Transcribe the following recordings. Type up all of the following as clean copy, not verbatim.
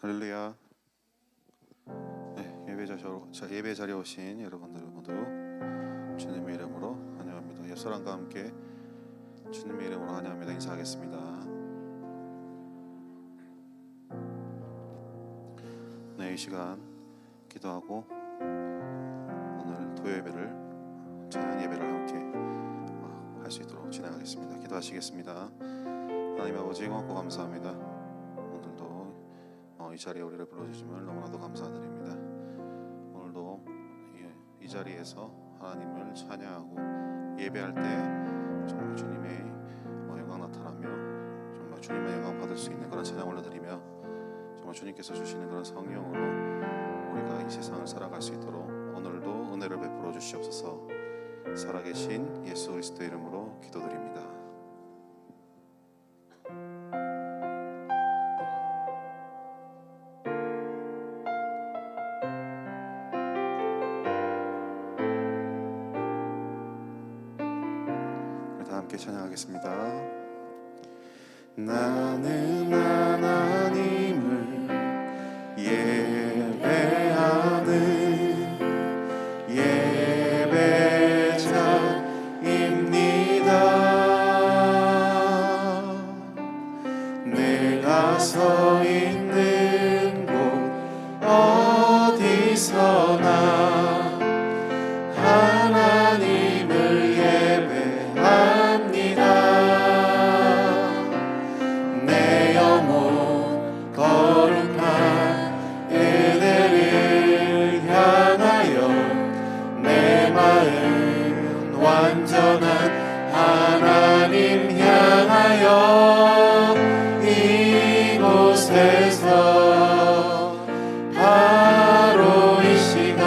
할렐루야. 네, 예배 자리에 오신 여러분들 모두 주님의 이름으로 환영합니다. 예수랑과 함께 주님의 이름으로 환영합니다. 인사하겠습니다. 네, 이 시간 기도하고 오늘 토요예배를 찬양 예배를 함께 할 수 있도록 진행하겠습니다. 기도하시겠습니다. 하나님 아버지 고맙고 감사합니다. 오늘도 이 자리에 우리를 불러주심을 너무나도 감사드립니다. 오늘도 이 자리에서 하나님을 찬양하고 예배할 때 정말 주님의 영광 나타나며 정말 주님의 영광 받을 수 있는 그런 찬양 올려드리며 정말 주님께서 주시는 그런 성령으로 우리가 이 세상을 살아갈 수 있도록 오늘도 은혜를 베풀어 주시옵소서. 살아계신 예수 그리스도 이름으로 기도드립니다. 다 함께 찬양하겠습니다. 나는 하나님을 예배하는 내가 서 있는 곳 어디서나 하나님을 예배합니다. 내 영혼 거룩한 은혜를 향하여 내 마음 완전한 하나님 향하여 이곳에서 바로 이 시간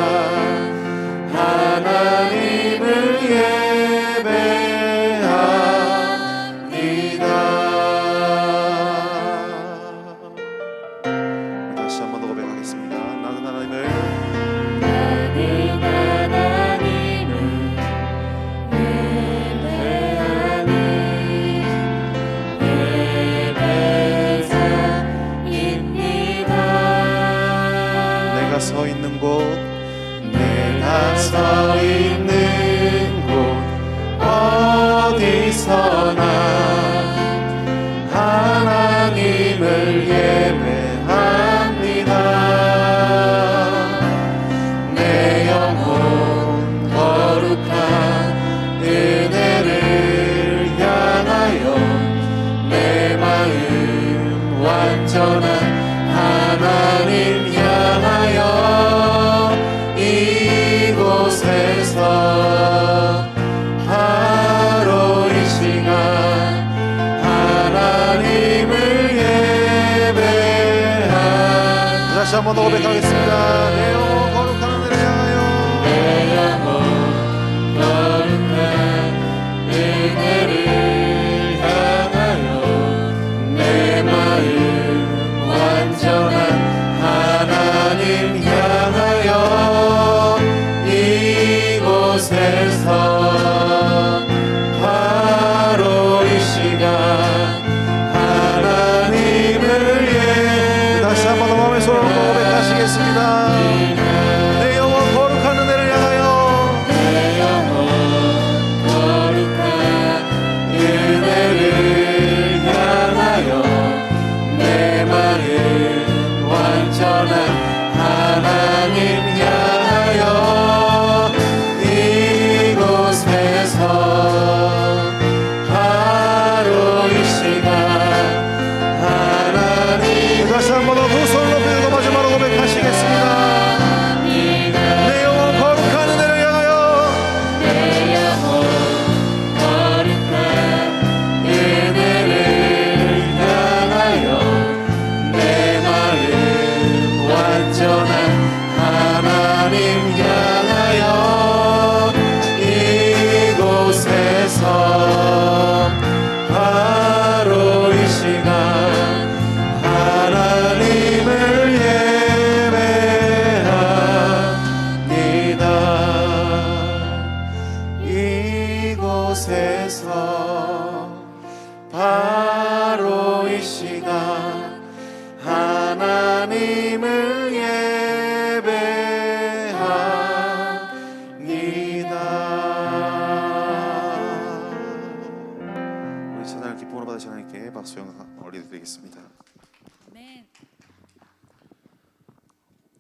하나님을 예배합니다. 다시 한번 더 고백하겠습니다. 나는 하나님을 서 있는 곳 내가 서 있는 곳 어디서나 하나님을 예배합니다. 내 영혼 거룩한 은혜를 향하여 내 마음 완전한 하나님 향하여 이곳에서 바로 이 시간 하나님을 예배합니다. 다시 한번 더 고백하겠습니다. 내 영혼 거룩한 은혜를 향하여 내 영혼 거룩한 은혜를 향하여 내 마음 완전한 하나님 향하여 이곳에서 바로 이 시간 하나님을 다시 한번 더 마음의 소리로 고백하시겠습니다. 내 영혼 거룩한 은혜를 향하여 내 영혼 거룩한 은혜를 향하여 내 마음 완전한 하나님 향하여 이곳에서 바로 이 시간 하나님 다시 한 번 더 두 손을 높이고 마지막으로 고백하시겠습니다. 내 영혼 거룩한 은혜를 향하여 내 영혼 거룩한 은혜를 향하여 내 마음 완전한 하나님 향하여 이곳에서 바로 이 시간 하나님을 예배합니다. 이곳에서 바로 이 시간 하나님 올려드리겠습니다. 아멘.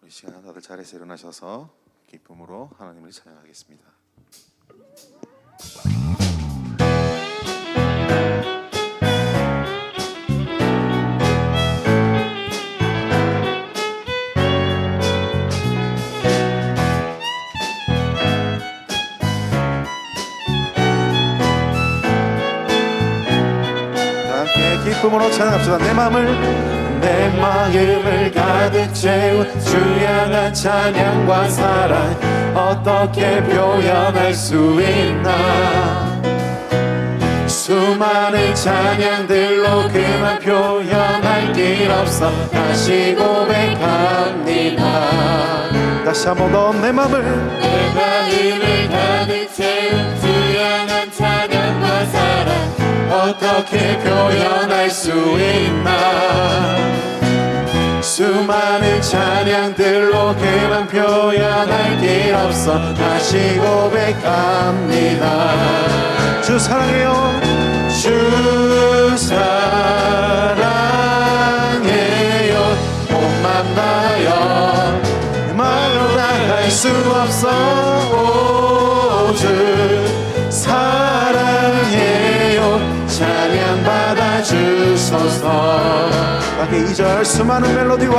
우리 시간 다들 자리에서 일어나셔서 기쁨으로 하나님을 찬양하겠습니다. 기쁨으로 찬양합시다. 내 마음을 가득 채운 주 향한 찬양과 사랑 어떻게 표현할 수 있나. 수많은 찬양들로 그만 표현할 길 없어 다시 고백합니다. 다시 한 번 더 내 마음을 가득 채운 주 향한 찬양과 사랑 어떻게 표현할 수 있나. 수많은 찬양들로 그만 표현할 길 없어 다시 고백합니다. 주 사랑해요. 주 사랑해요. 몸만 다여 말로 다 할 수 없어. 오, 주 사랑해요. 찬양 받아주소서. 밖에 2절 수많은 멜로디와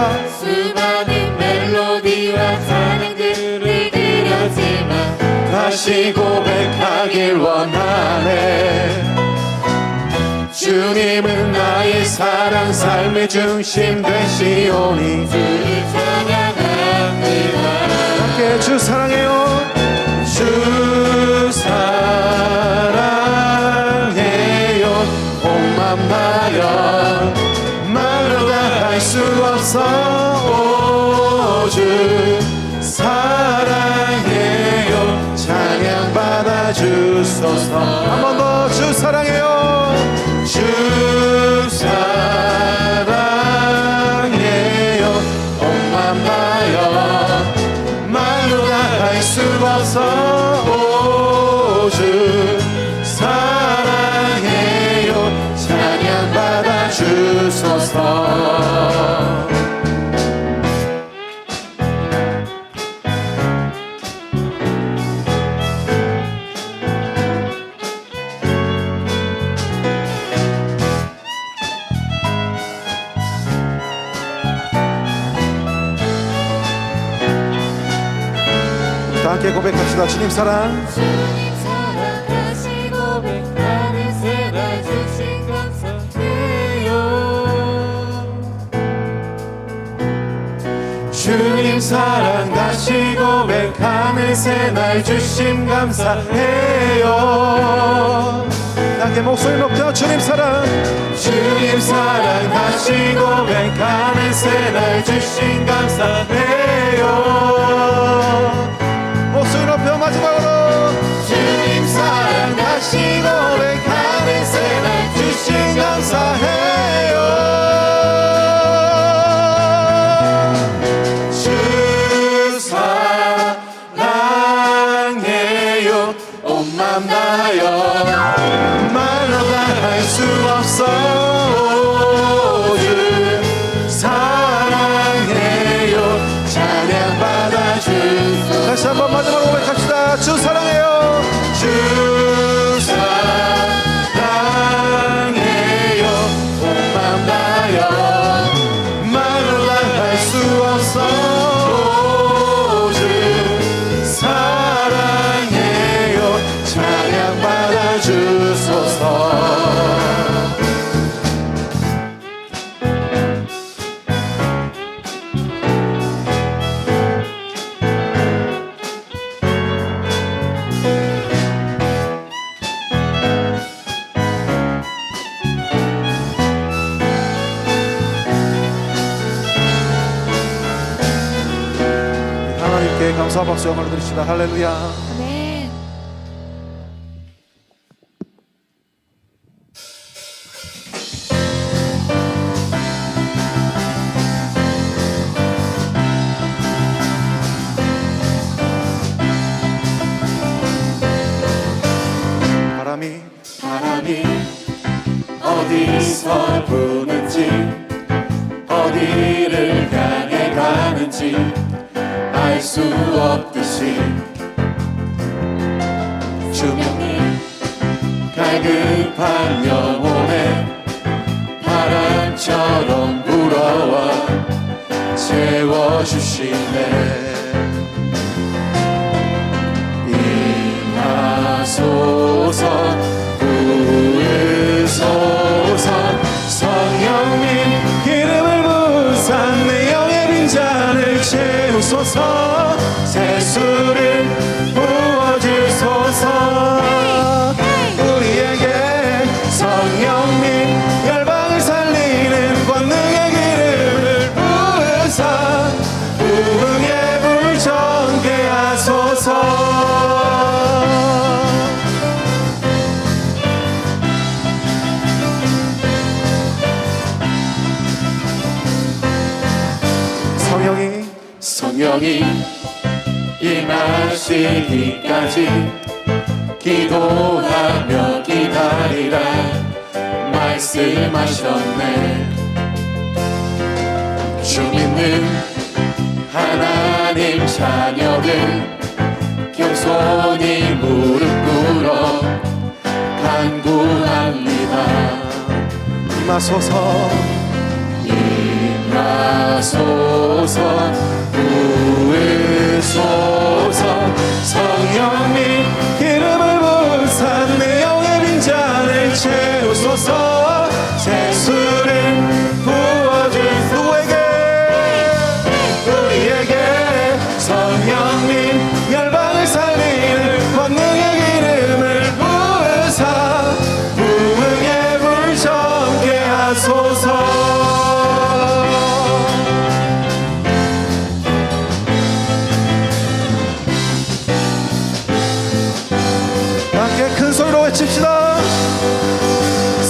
찬양들을 드렸지만 다시 고백하길 원하네. 주님은 나의 사랑 삶의 중심 되시오니 주를 찬양합니다. 함께 주 사랑해요. 주 사랑해요. 온맘 다여 말로 다 할 수 없어. 오, 주 사랑해요. 찬양 받아주소서. 한 번 더 주 사랑해요. 주 사랑해요. 온맘 다여 말로 다 할 수 없어. 오, 주 사랑해요. 찬양 받아주소서. 다 함께 고백합시다. 주님 사랑 주님 사랑 다시 고백하는 새날 주신 감사해요. 주님 사랑 다시 고백하는 새날 주심 감사해요. 함께 목소리 높여 주님 사랑 다시 고백하는 새날 주심 감사해요. 목소리 높여 마지막으로 주님 사랑 다시 고백하는 새날 주심 감사해요. 주 사랑해요. 온맘 다여 말로 다 할 수 없어. 주 사랑해요. 찬양 받아주소서. 다시 한번 마지막으로 고백합시다. 주 사랑해요. 주 사랑해요. 온맘 다여 말로 다 할 수 없어. 주 사랑해요. 찬양 받아주소서. 하나님께 감사 박수 영광을 드립시다. 할렐루야. 아멘. 바람이 어디서 부는 없는지 어디를 향해 가는지 알 수 없듯이 주명님 갈급한 영혼에 바람처럼 불어와 채워주시네. 임하소서 부으소서 성령님 기름을 부으사 내 영의 빈잔을 채우소서 세수를 부어주소서 우리에게 성령님 열방을 살리는 권능의 기름을 부으사 부흥의 불 전케 하소서. 성령이 임하시기까지 기도하며 기다리라 말씀하셨네. 주 믿는 하나님 자녀들 겸손히 무릎 꿇어 간구합니다. 임하소서 임하소서 부으소서 성령님 기름을 부으사 내 영의 빈잔을 채우소서 세수를 부어주소서 우리에게 성령님 열방을 살리는 권능의 기름을 부으사 부흥의 불 전케 하소서. 큰 소리로 외칩시다.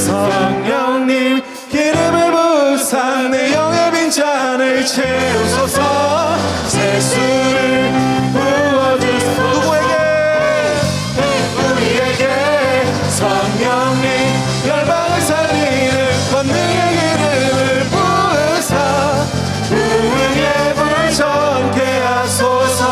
성령님 기름을 부으사 내 영의 빈잔을 채우소서 세수를 부어주소서 누구에게? 우리에게 성령님 열방을 살리는 권능의 기름을 부으사 부흥의 불 전케 하소서.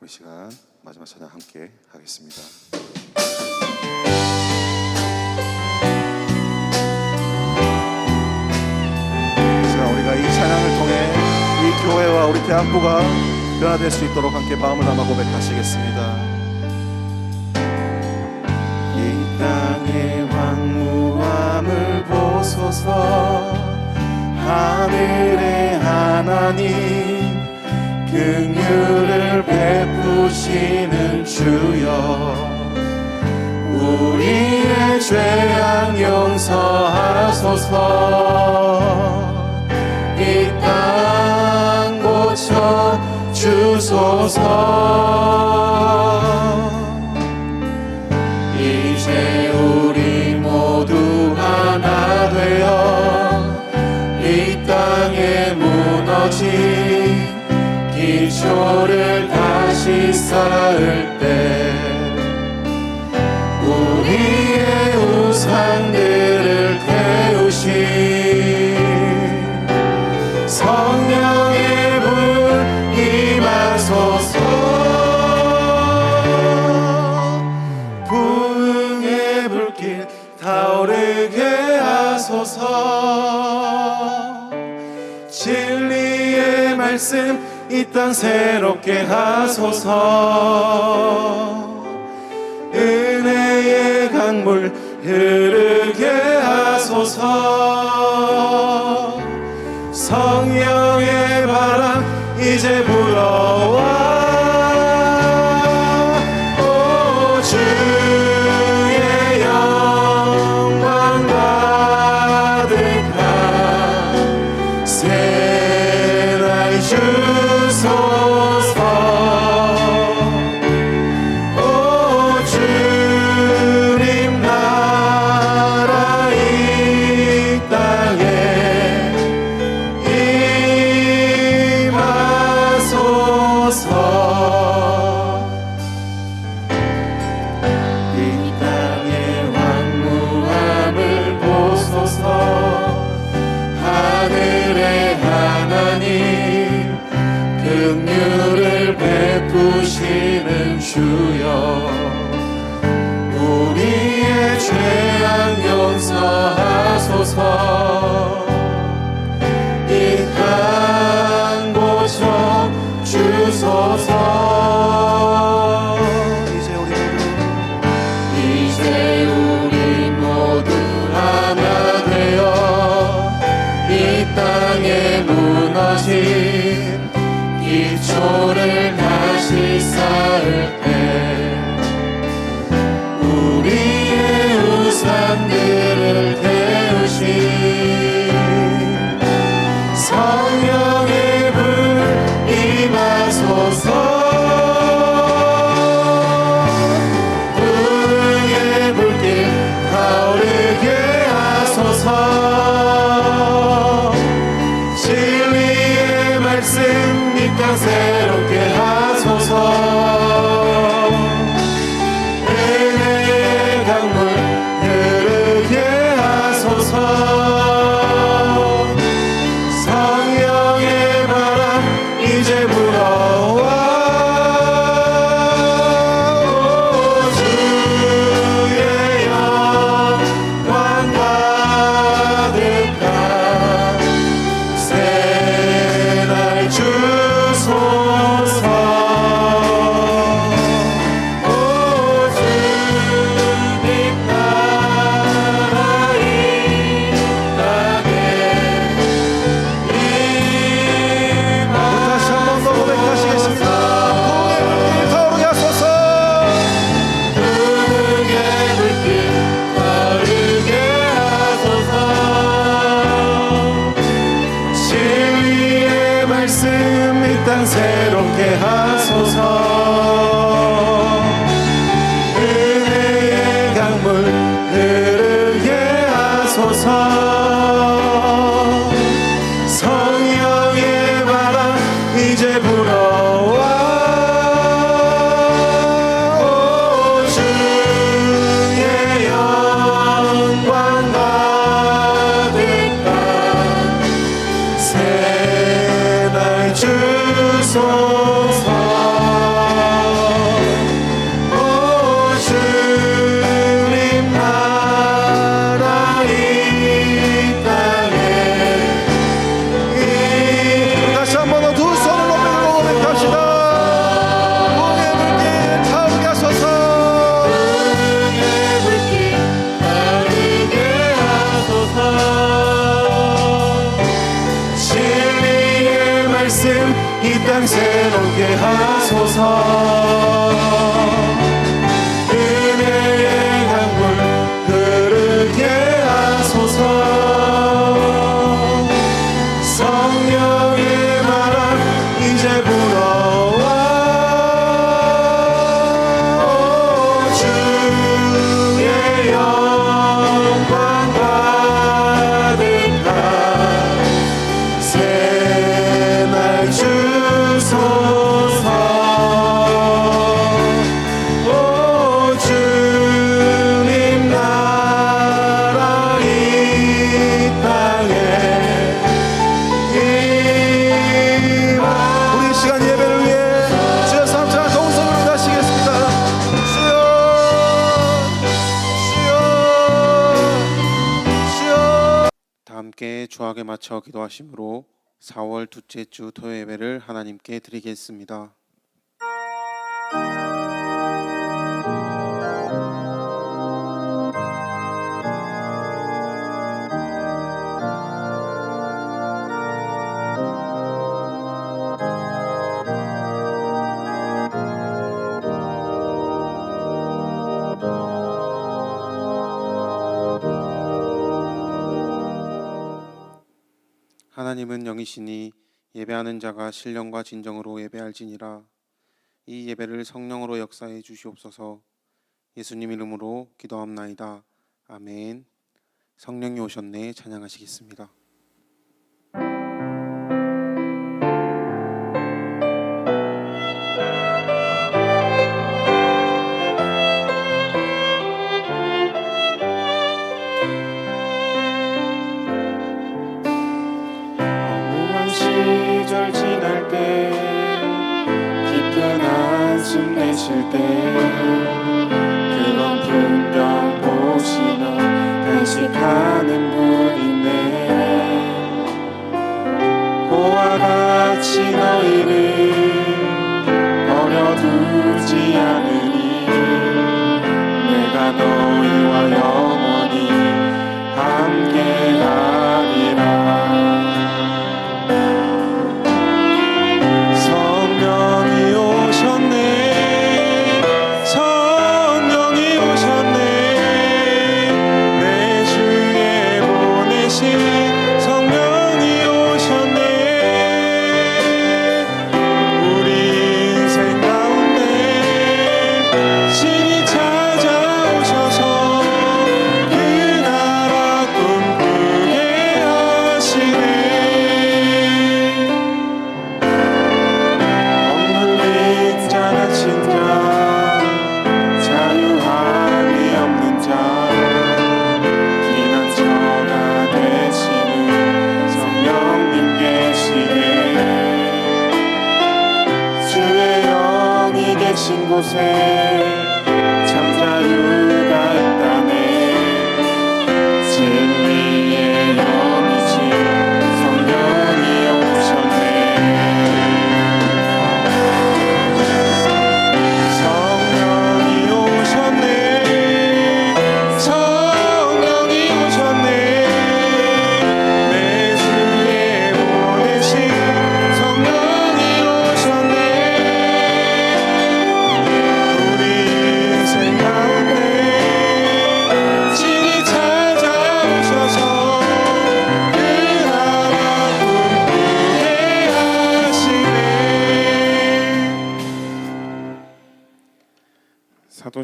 우리 시간 마지막 찬양 함께 하겠습니다. 시간 우리가 이 찬양을 통해 이 교회와 우리 대학부가 변화될 수 있도록 함께 마음을 담아 고백하시겠습니다. 이 땅의 황무함을 보소서 하늘의 하나님 긍휼을 베푸시는 주여 우리의 죄악 용서하소서 이 땅 고쳐 주소서 이제 우리 모두 하나 되어 이 땅에 무너진 기초를 다시 쌓을 때 우리의 우상들을 태우신 성령의 불 임하소서 부흥의 불길 타오르게 하소서 진리의 말씀 이 땅 새롭게 하소서 은혜의 강물 흐르게 하소서 성령의 바람 이제 불어와 오 주의 영광 가득한 새날 주소서 오 주 하소서. 이 땅 고쳐 주소서. 이제 우리 모두 하나 되어 이 땅에 무너진 기초를 다시 쌓을 때 우리의 우상들을 태우신 성령의 불 임하소서. 부흥의 불길 타오르게 하소서. 진리의 말씀 이 땅 새롭게 하소서. 은혜의 강물 흐르게 하소서. 성령의 바람 이제 불어와. 오 주의 영광 가득한 새날 주소서. 오 주님 나라 이 땅에 다시 한 번 더 고백하시겠습니다. 부흥의 불길 타오르게 하소서. 진리의 말씀 이 땅 새롭게 하소서. 은혜의 강물 흐르게 하소서. 성령의 바람 이제 불어와. 오 주의 영광 가득한 새날 주소서. 오 주님 나라 이 땅에 다시 한 번 더 두 손을 높이 들고 고백합시다. 부흥의 불길 타오르게 하소서. 부흥의 불길 타오르게 하소서. 진리의 말씀 이 땅 새롭게 하소서. 은혜의 강물 흐르게 하소서. 성령의 바람 이제 불어와. 오 주의 영광 가득한 새날 주소서. 오 주님 나라 이 땅에 우리 이 시간 예배를 위해 주여 삼창 좋은 손으로 다시겠습니다. 주여 주여 주여. 다 함께 주악에 맞춰 기도하심으로 4월 둘째 주 토요 예배를 하나님께 드리겠습니다. 하나님은 영이시니 예배하는 자가 신령과 진정으로 예배할지니라. 이 예배를 성령으로 역사해 주시옵소서. 예수님 이름으로 기도합나이다. 아멘. 성령이 오셨네. 찬양하시겠습니다. 시절 지날 때 깊은 한숨 내쉴 때 그런 풍경 보시며 간식하는 분이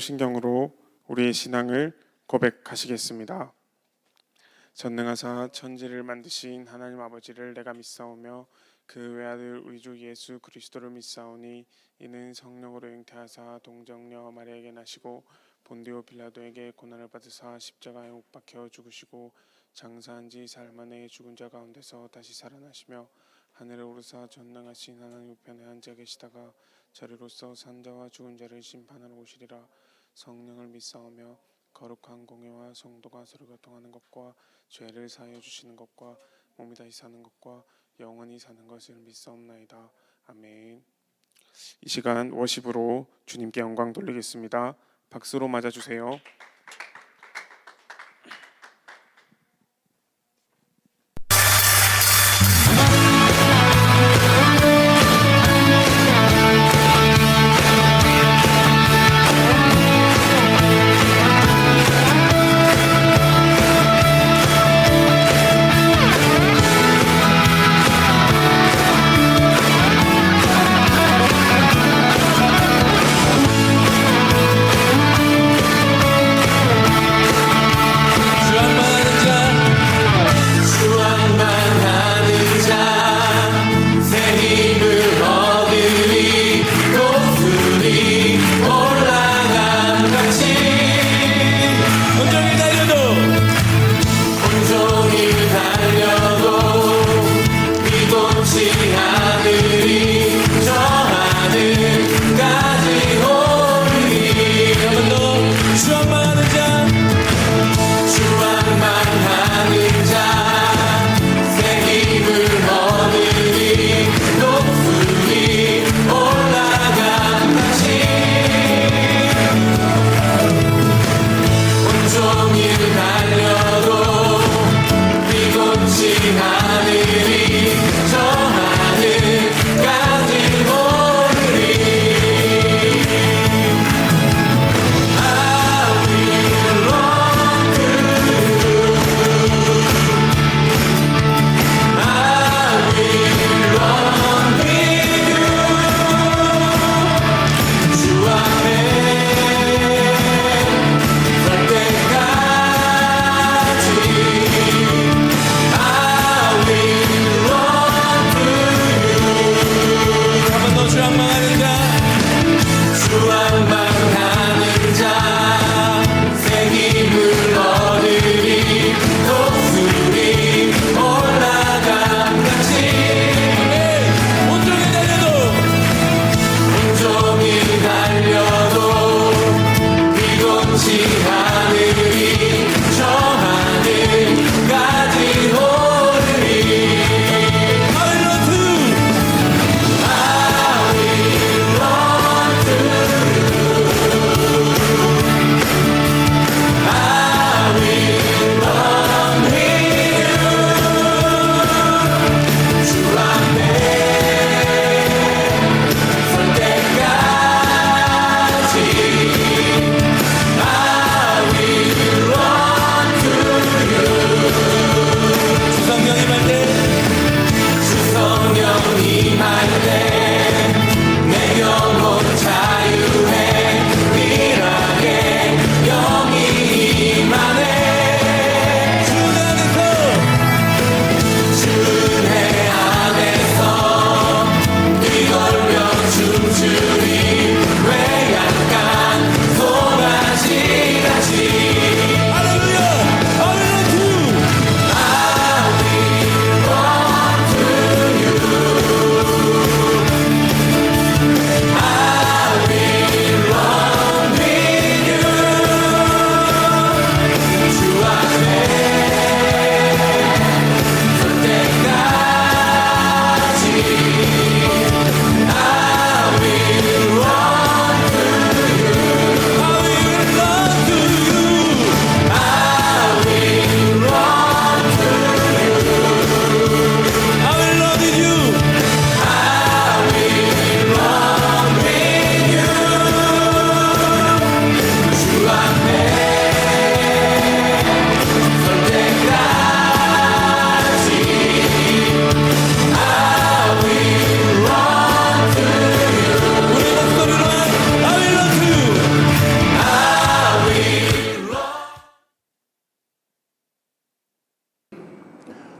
사도신경으로 우리의 신앙을 고백하시겠습니다. 전능하사 천지를 만드신 하나님 아버지를 내가 믿사오며 그 외아들 우리 주 예수 그리스도를 믿사오니 이는 성령으로 잉태하사 동정녀 마리아에게 나시고 본디오 빌라도에게 고난을 받으사 십자가에 못 박혀 죽으시고 장사한 지 사흘 만에 죽은 자 가운데서 다시 살아나시며 하늘에 오르사 전능하신 하나님 우편에 앉아 계시다가 저리로서 산자와 죽은 자를 심판하러 오시리라. 성령을 믿사오며 거룩한 공회와 성도가 서로 교통하는 것과 죄를 사하여 주시는 것과 몸이 다시 사는 것과 영원히 사는 것을 믿사옵나이다. 아멘. 이 시간 워십으로 주님께 영광 돌리겠습니다. 박수로 맞아주세요.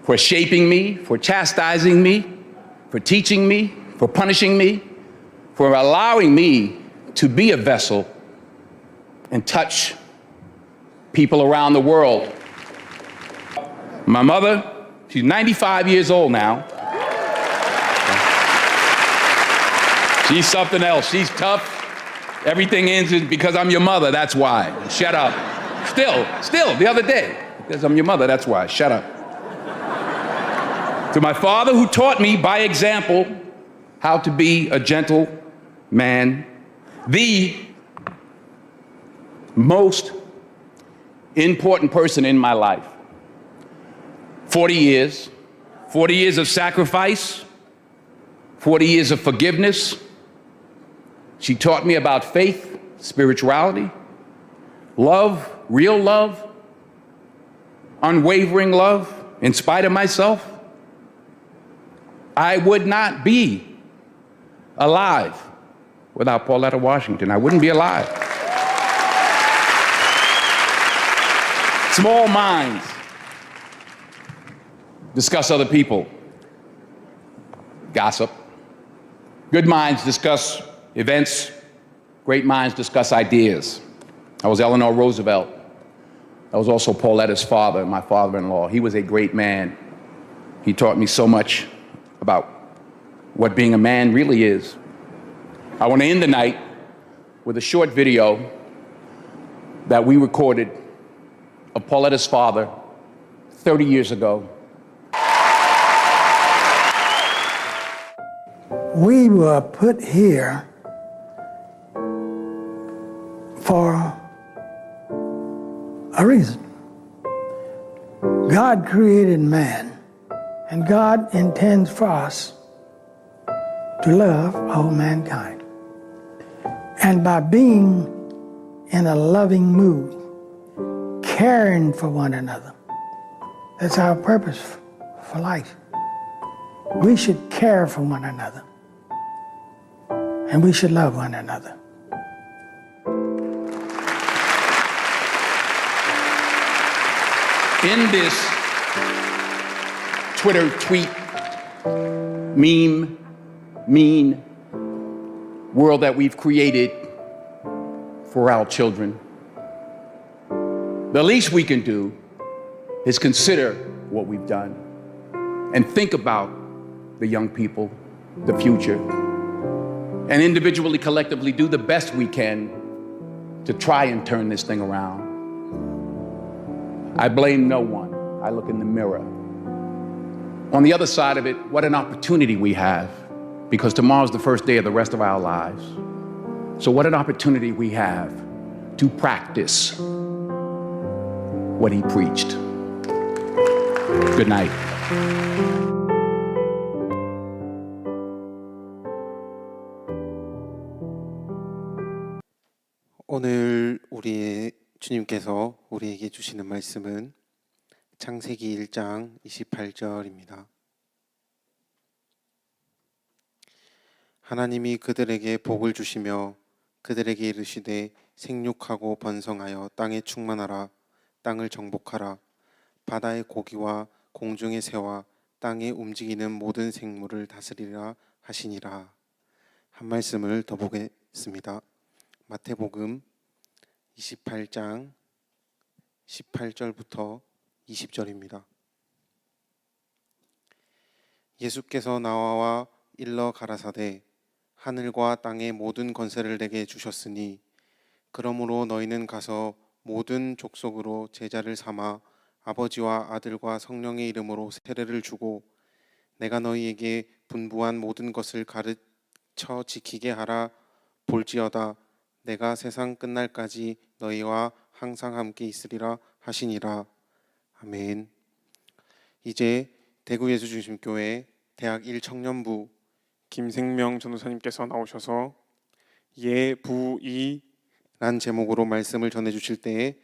for shaping me, for chastising me, for teaching me, for punishing me, for allowing me to be a vessel and touch people around the world. My mother, she's 95 years old now. She's something else. She's tough. Everything ends because I'm your mother, that's why. Shut up. Still, the other day, because I'm your mother, that's why. Shut up. To my father, who taught me by example how to be a gentle man, the most important person in my life. 40 years of sacrifice, 40 years of forgiveness. She taught me about faith, spirituality, love, real love, unwavering love, in spite of myself. I would not be alive without Pauletta Washington. I wouldn't be alive. Small minds discuss other people, gossip. Good minds discuss events. Great minds discuss ideas. I was Eleanor Roosevelt. I was also Pauletta's father, my father-in-law. He was a great man. He taught me so much about what being a man really is. I want to end the night with a short video that we recorded of Pauletta's father 30 years ago. We were put here for a reason. God created man, and God intends for us to love all mankind. And by being in a loving mood, caring for one another, that's our purpose for life. We should care for one another, and we should love one another. In this Twitter tweet, meme, mean world that we've created for our children, the least we can do is consider what we've done and think about the young people, the future, and individually, collectively do the best we can to try and turn this thing around. I blame no one. I look in the mirror. On the other side of it, what an opportunity we have, because tomorrow's the first day of the rest of our lives. So what an opportunity we have to practice what he preached. Good night. 오늘 우리 주님께서 우리에게 주시는 말씀은 창세기 1장 28절입니다. 하나님이 그들에게 복을 주시며 그들에게 이르시되 생육하고 번성하여 땅에 충만하라. 땅을 정복하라. 바다의 고기와 공중의 새와 땅에 움직이는 모든 생물을 다스리라 하시니라. 한 말씀을 더 보겠습니다. 마태복음 28장 18절부터 20절입니다. 예수께서 나와 일러 가라사대 하늘과 땅의 모든 권세를 내게 주셨으니 그러므로 너희는 가서 모든 족속으로 제자를 삼아 아버지와 아들과 성령의 이름으로 세례를 주고 내가 너희에게 분부한 모든 것을 가르쳐 지키게 하라. 볼지어다 내가 세상 끝날까지 너희와 항상 함께 있으리라 하시니라. 아멘. 이제 대구 예수중심교회 대학 1청년부 김생명 전도사님께서 나오셔서 예부이 란 제목으로 말씀을 전해주실 때에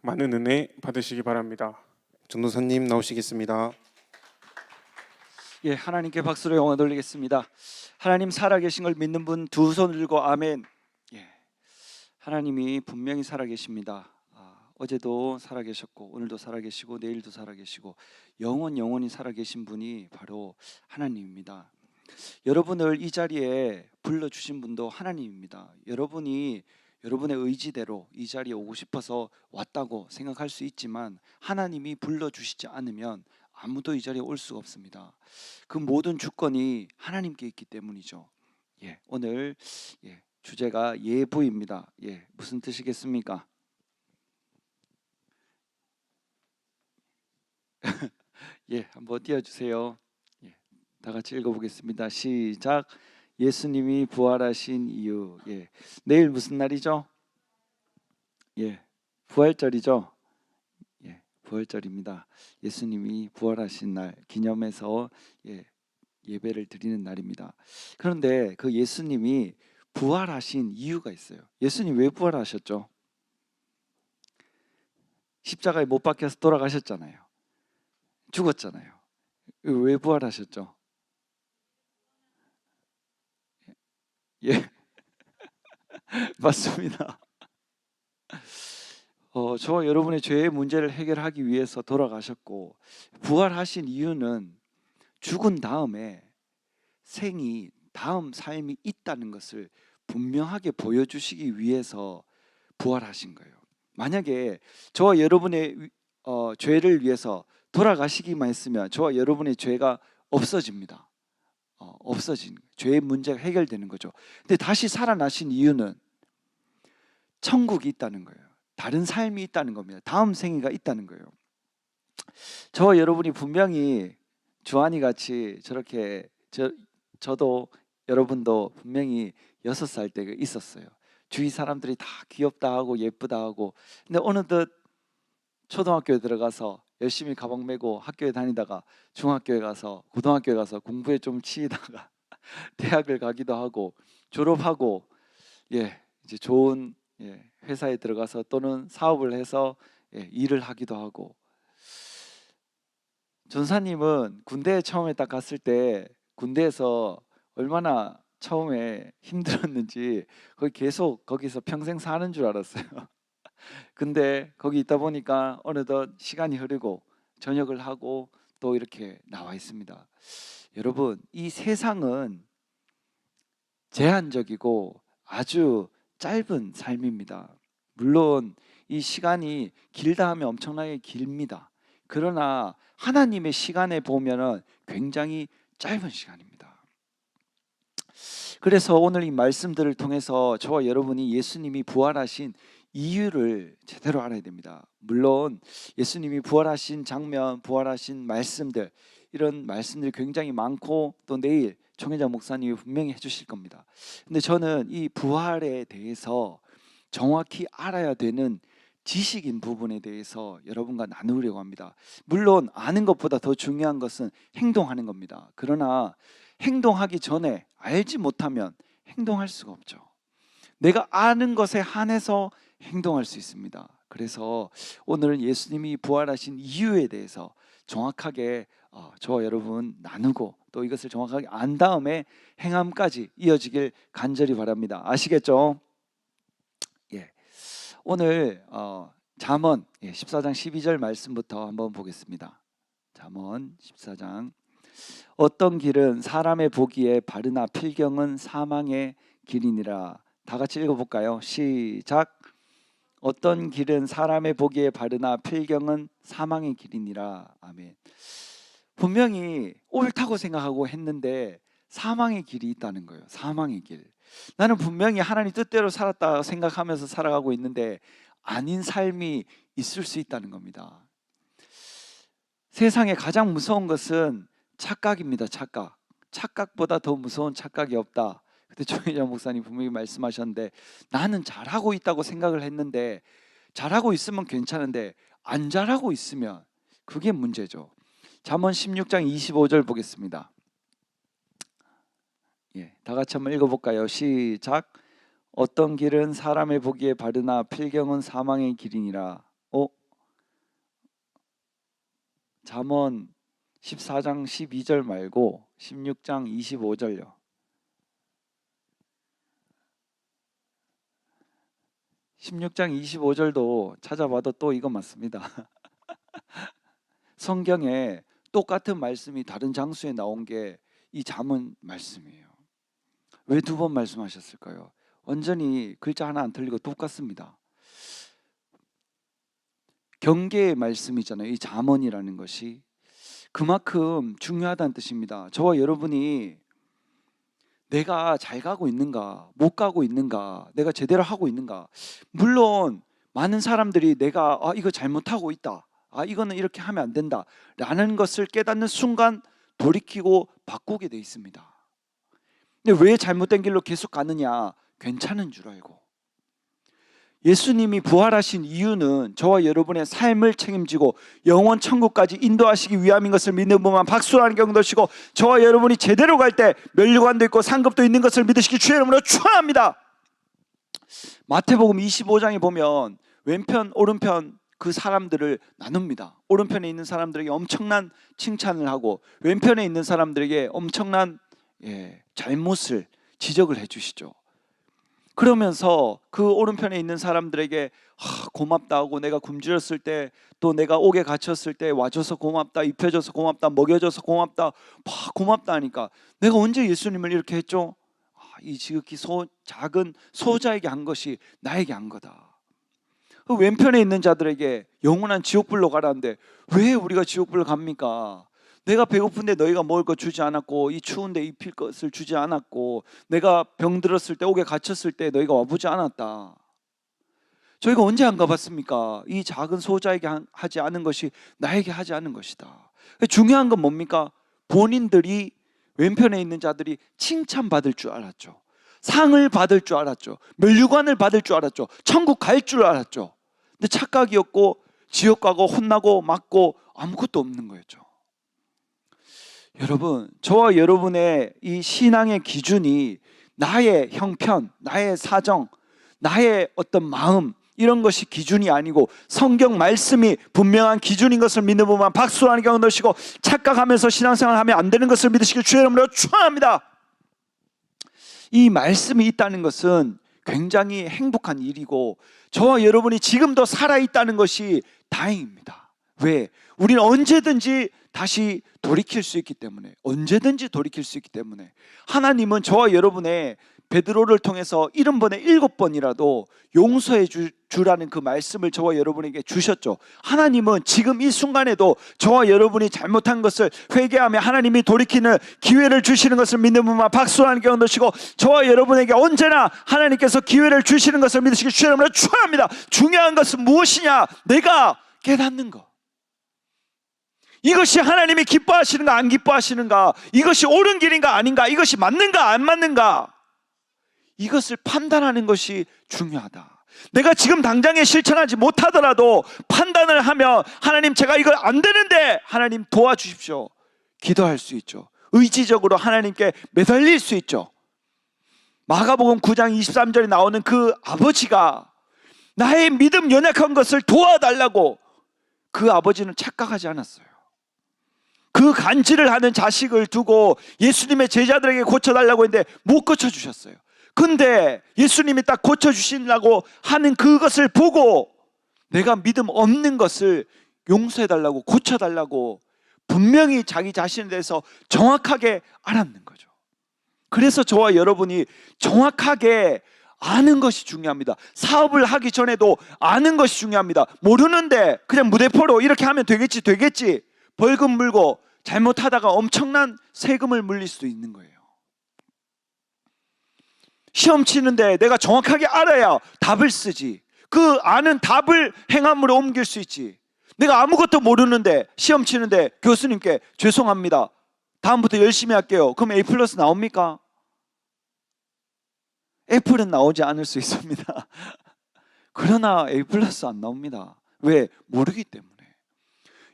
많은 은혜 받으시기 바랍니다. 전도사님 나오시겠습니다. 예, 하나님께 박수로 영광 돌리겠습니다. 하나님 살아계신 걸 믿는 분 두 손을 들고 아멘. 예, 하나님이 분명히 살아계십니다. 어제도 살아계셨고 오늘도 살아계시고 내일도 살아계시고 영원히 살아계신 분이 바로 하나님입니다. 여러분을 이 자리에 불러주신 분도 하나님입니다. 여러분이 여러분의 의지대로 이 자리에 오고 싶어서 왔다고 생각할 수 있지만 하나님이 불러주시지 않으면 아무도 이 자리에 올 수가 없습니다. 그 모든 주권이 하나님께 있기 때문이죠. 오늘 주제가 예부입니다. 무슨 뜻이겠습니까? 한번 띄워주세요. 다 같이 읽어보겠습니다. 시작. 예수님이 부활하신 이유. 내일 무슨 날이죠? 부활절이죠. 부활절입니다. 예수님이 부활하신 날 기념해서 예배를 드리는 날입니다. 그런데 그 예수님이 부활하신 이유가 있어요. 예수님 왜 부활하셨죠? 십자가에 못 박혀서 돌아가셨잖아요. 죽었잖아요. 왜 부활하셨죠? 맞습니다. 저와 여러분의 죄의 문제를 해결하기 위해서 돌아가셨고, 부활하신 이유는 죽은 다음에 생이 다음 삶이 있다는 것을 분명하게 보여주시기 위해서 부활하신 거예요. 만약에 저와 여러분의 죄를 위해서 돌아가시기만 했으면 저와 여러분의 죄가 없어집니다. 없어진 죄의 문제가 해결되는 거죠. 근데 다시 살아나신 이유는 천국이 있다는 거예요. 다른 삶이 있다는 겁니다. 다음 생애가 있다는 거예요. 저와 여러분이 분명히 주한이 같이 저렇게 저도 여러분도 분명히 6살 때가 있었어요. 주위 사람들이 다 귀엽다 하고 예쁘다 하고, 근데 어느덧 초등학교에 들어가서 열심히 가방 메고 학교에 다니다가 중학교에 가서 고등학교에 가서 공부에 좀 치이다가 대학을 가기도 하고 졸업하고 이제 좋은 회사에 들어가서 또는 사업을 해서 일을 하기도 하고. 전사님은 군대에 처음에 딱 갔을 때 군대에서 얼마나 처음에 힘들었는지 계속 거기서 평생 사는 줄 알았어요. 근데 거기 있다 보니까 어느덧 시간이 흐르고 전역을 하고 또 이렇게 나와 있습니다. 여러분, 이 세상은 제한적이고 아주 짧은 삶입니다. 물론 이 시간이 길다 하면 엄청나게 깁니다. 그러나 하나님의 시간에 보면은 굉장히 짧은 시간입니다. 그래서 오늘 이 말씀들을 통해서 저와 여러분이 예수님이 부활하신 이유를 제대로 알아야 됩니다. 물론 예수님이 부활하신 장면, 부활하신 말씀들, 이런 말씀들이 굉장히 많고 또 내일 총회장 목사님이 분명히 해주실 겁니다. 근데 저는 이 부활에 대해서 정확히 알아야 되는 지식인 부분에 대해서 여러분과 나누려고 합니다. 물론 아는 것보다 더 중요한 것은 행동하는 겁니다. 그러나 행동하기 전에 알지 못하면 행동할 수가 없죠. 내가 아는 것에 한해서 행동할 수 있습니다. 그래서 오늘은 예수님이 부활하신 이유에 대해서 정확하게 저와 여러분 나누고 또 이것을 정확하게 안 다음에 행함까지 이어지길 간절히 바랍니다. 아시겠죠? 오늘 잠언 14장 12절 말씀부터 한번 보겠습니다. 잠언 14장. 어떤 길은 사람의 보기에 바르나 필경은 사망의 길이니라. 다 같이 읽어볼까요? 시작. 어떤 길은 사람의 보기에 바르나 필경은 사망의 길이니라. 아멘. 분명히 옳다고 생각하고 했는데 사망의 길이 있다는 거예요. 사망의 길. 나는 분명히 하나님 뜻대로 살았다 생각하면서 살아가고 있는데 아닌 삶이 있을 수 있다는 겁니다. 세상에 가장 무서운 것은 착각입니다. 착각. 착각보다 더 무서운 착각이 없다. 그때 조혜정 목사님 분명히 말씀하셨는데, 나는 잘하고 있다고 생각을 했는데 잘하고 있으면 괜찮은데 안 잘하고 있으면 그게 문제죠. 잠언 16장 25절 보겠습니다. 다 같이 한번 읽어볼까요? 시작. 어떤 길은 사람의 보기에 바르나 필경은 사망의 길이니라. 잠언 14장 12절 말고 16장 25절요. 16장 25절도 찾아봐도 또 이거 맞습니다. 성경에 똑같은 말씀이 다른 장소에 나온 게 이 잠언 말씀이에요. 왜 두 번 말씀하셨을까요? 완전히 글자 하나 안 틀리고 똑같습니다. 경계의 말씀이잖아요. 이 잠언이라는 것이 그만큼 중요하다는 뜻입니다. 저와 여러분이 내가 잘 가고 있는가, 못 가고 있는가, 내가 제대로 하고 있는가. 물론 많은 사람들이 내가 이거 잘못하고 있다, 이거는 이렇게 하면 안 된다 라는 것을 깨닫는 순간 돌이키고 바꾸게 돼 있습니다. 근데 왜 잘못된 길로 계속 가느냐? 괜찮은 줄 알고. 예수님이 부활하신 이유는 저와 여러분의 삶을 책임지고 영원 천국까지 인도하시기 위함인 것을 믿는 분만 박수라는 경도시고, 저와 여러분이 제대로 갈 때 면류관도 있고 상급도 있는 것을 믿으시기 주의 이름으로 축원합니다. 마태복음 25장에 보면 왼편 오른편 그 사람들을 나눕니다. 오른편에 있는 사람들에게 엄청난 칭찬을 하고 왼편에 있는 사람들에게 엄청난 잘못을 지적을 해주시죠. 그러면서 그 오른편에 있는 사람들에게 고맙다 하고, 내가 굶주렸을 때, 또 내가 옥에 갇혔을 때 와줘서 고맙다, 입혀줘서 고맙다, 먹여줘서 고맙다, 고맙다 하니까 내가 언제 예수님을 이렇게 했죠? 이 지극히 작은 소자에게 한 것이 나에게 한 거다. 그 왼편에 있는 자들에게 영원한 지옥불로 가라는데 왜 우리가 지옥불로 갑니까? 내가 배고픈데 너희가 먹을 것 주지 않았고, 이 추운데 입힐 것을 주지 않았고, 내가 병들었을 때, 옥에 갇혔을 때 너희가 와보지 않았다. 저희가 언제 안 가봤습니까? 이 작은 소자에게 하지 않은 것이 나에게 하지 않은 것이다. 중요한 건 뭡니까? 본인들이, 왼편에 있는 자들이 칭찬받을 줄 알았죠. 상을 받을 줄 알았죠. 면류관을 받을 줄 알았죠. 천국 갈 줄 알았죠. 근데 착각이었고 지옥 가고 혼나고 맞고 아무것도 없는 거였죠. 여러분, 저와 여러분의 이 신앙의 기준이 나의 형편, 나의 사정, 나의 어떤 마음, 이런 것이 기준이 아니고 성경 말씀이 분명한 기준인 것을 믿는 분만 박수라는 경우 넣으시고, 착각하면서 신앙생활을 하면 안 되는 것을 믿으시길 주의 이름으로 축원합니다. 이 말씀이 있다는 것은 굉장히 행복한 일이고, 저와 여러분이 지금도 살아있다는 것이 다행입니다. 왜? 우리는 언제든지 다시 돌이킬 수 있기 때문에, 언제든지 돌이킬 수 있기 때문에. 하나님은 저와 여러분의 베드로를 통해서 70번에 7번이라도 용서해 주라는 그 말씀을 저와 여러분에게 주셨죠. 하나님은 지금 이 순간에도 저와 여러분이 잘못한 것을 회개하며 하나님이 돌이키는 기회를 주시는 것을 믿는 분만 박수라는 경우 넣으시고, 저와 여러분에게 언제나 하나님께서 기회를 주시는 것을 믿으시기 주의 이름으로 축원합니다. 중요한 것은 무엇이냐? 내가 깨닫는 것. 이것이 하나님이 기뻐하시는가 안 기뻐하시는가, 이것이 옳은 길인가 아닌가, 이것이 맞는가 안 맞는가, 이것을 판단하는 것이 중요하다. 내가 지금 당장에 실천하지 못하더라도 판단을 하면, 하나님 제가 이거 안 되는데 하나님 도와주십시오, 기도할 수 있죠. 의지적으로 하나님께 매달릴 수 있죠. 마가복음 9장 23절에 나오는 그 아버지가 나의 믿음 연약한 것을 도와달라고, 그 아버지는 착각하지 않았어요. 그 간질을 하는 자식을 두고 예수님의 제자들에게 고쳐달라고 했는데 못 고쳐주셨어요. 근데 예수님이 딱 고쳐주시려고 하는 그것을 보고 내가 믿음 없는 것을 용서해달라고, 고쳐달라고 분명히 자기 자신에 대해서 정확하게 알았는 거죠. 그래서 저와 여러분이 정확하게 아는 것이 중요합니다. 사업을 하기 전에도 아는 것이 중요합니다. 모르는데 그냥 무대포로 이렇게 하면 되겠지 벌금 물고 잘못하다가 엄청난 세금을 물릴 수도 있는 거예요. 시험 치는데 내가 정확하게 알아야 답을 쓰지, 그 아는 답을 행함으로 옮길 수 있지. 내가 아무것도 모르는데 시험 치는데 교수님께 죄송합니다, 다음부터 열심히 할게요, 그럼 A+ 나옵니까? F는 나오지 않을 수 있습니다. 그러나 A+ 안 나옵니다. 왜? 모르기 때문에.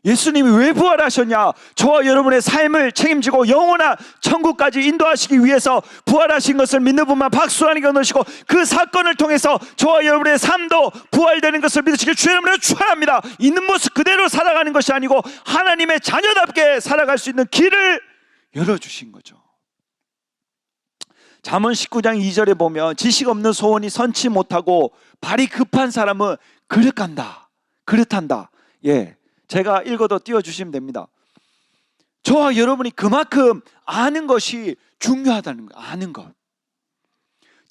예수님이 왜 부활하셨냐? 저와 여러분의 삶을 책임지고 영원한 천국까지 인도하시기 위해서 부활하신 것을 믿는 분만 박수하는 것 넣으시고, 그 사건을 통해서 저와 여러분의 삶도 부활되는 것을 믿으시길 주의 이름으로 축원합니다. 있는 모습 그대로 살아가는 것이 아니고 하나님의 자녀답게 살아갈 수 있는 길을 열어주신 거죠. 잠언 19장 2절에 보면 지식 없는 소원이 선치 못하고 발이 급한 사람은 그릇간다. 그릇한다. 예, 제가 읽어도 띄워주시면 됩니다. 저와 여러분이 그만큼 아는 것이 중요하다는 거예요. 아는 것.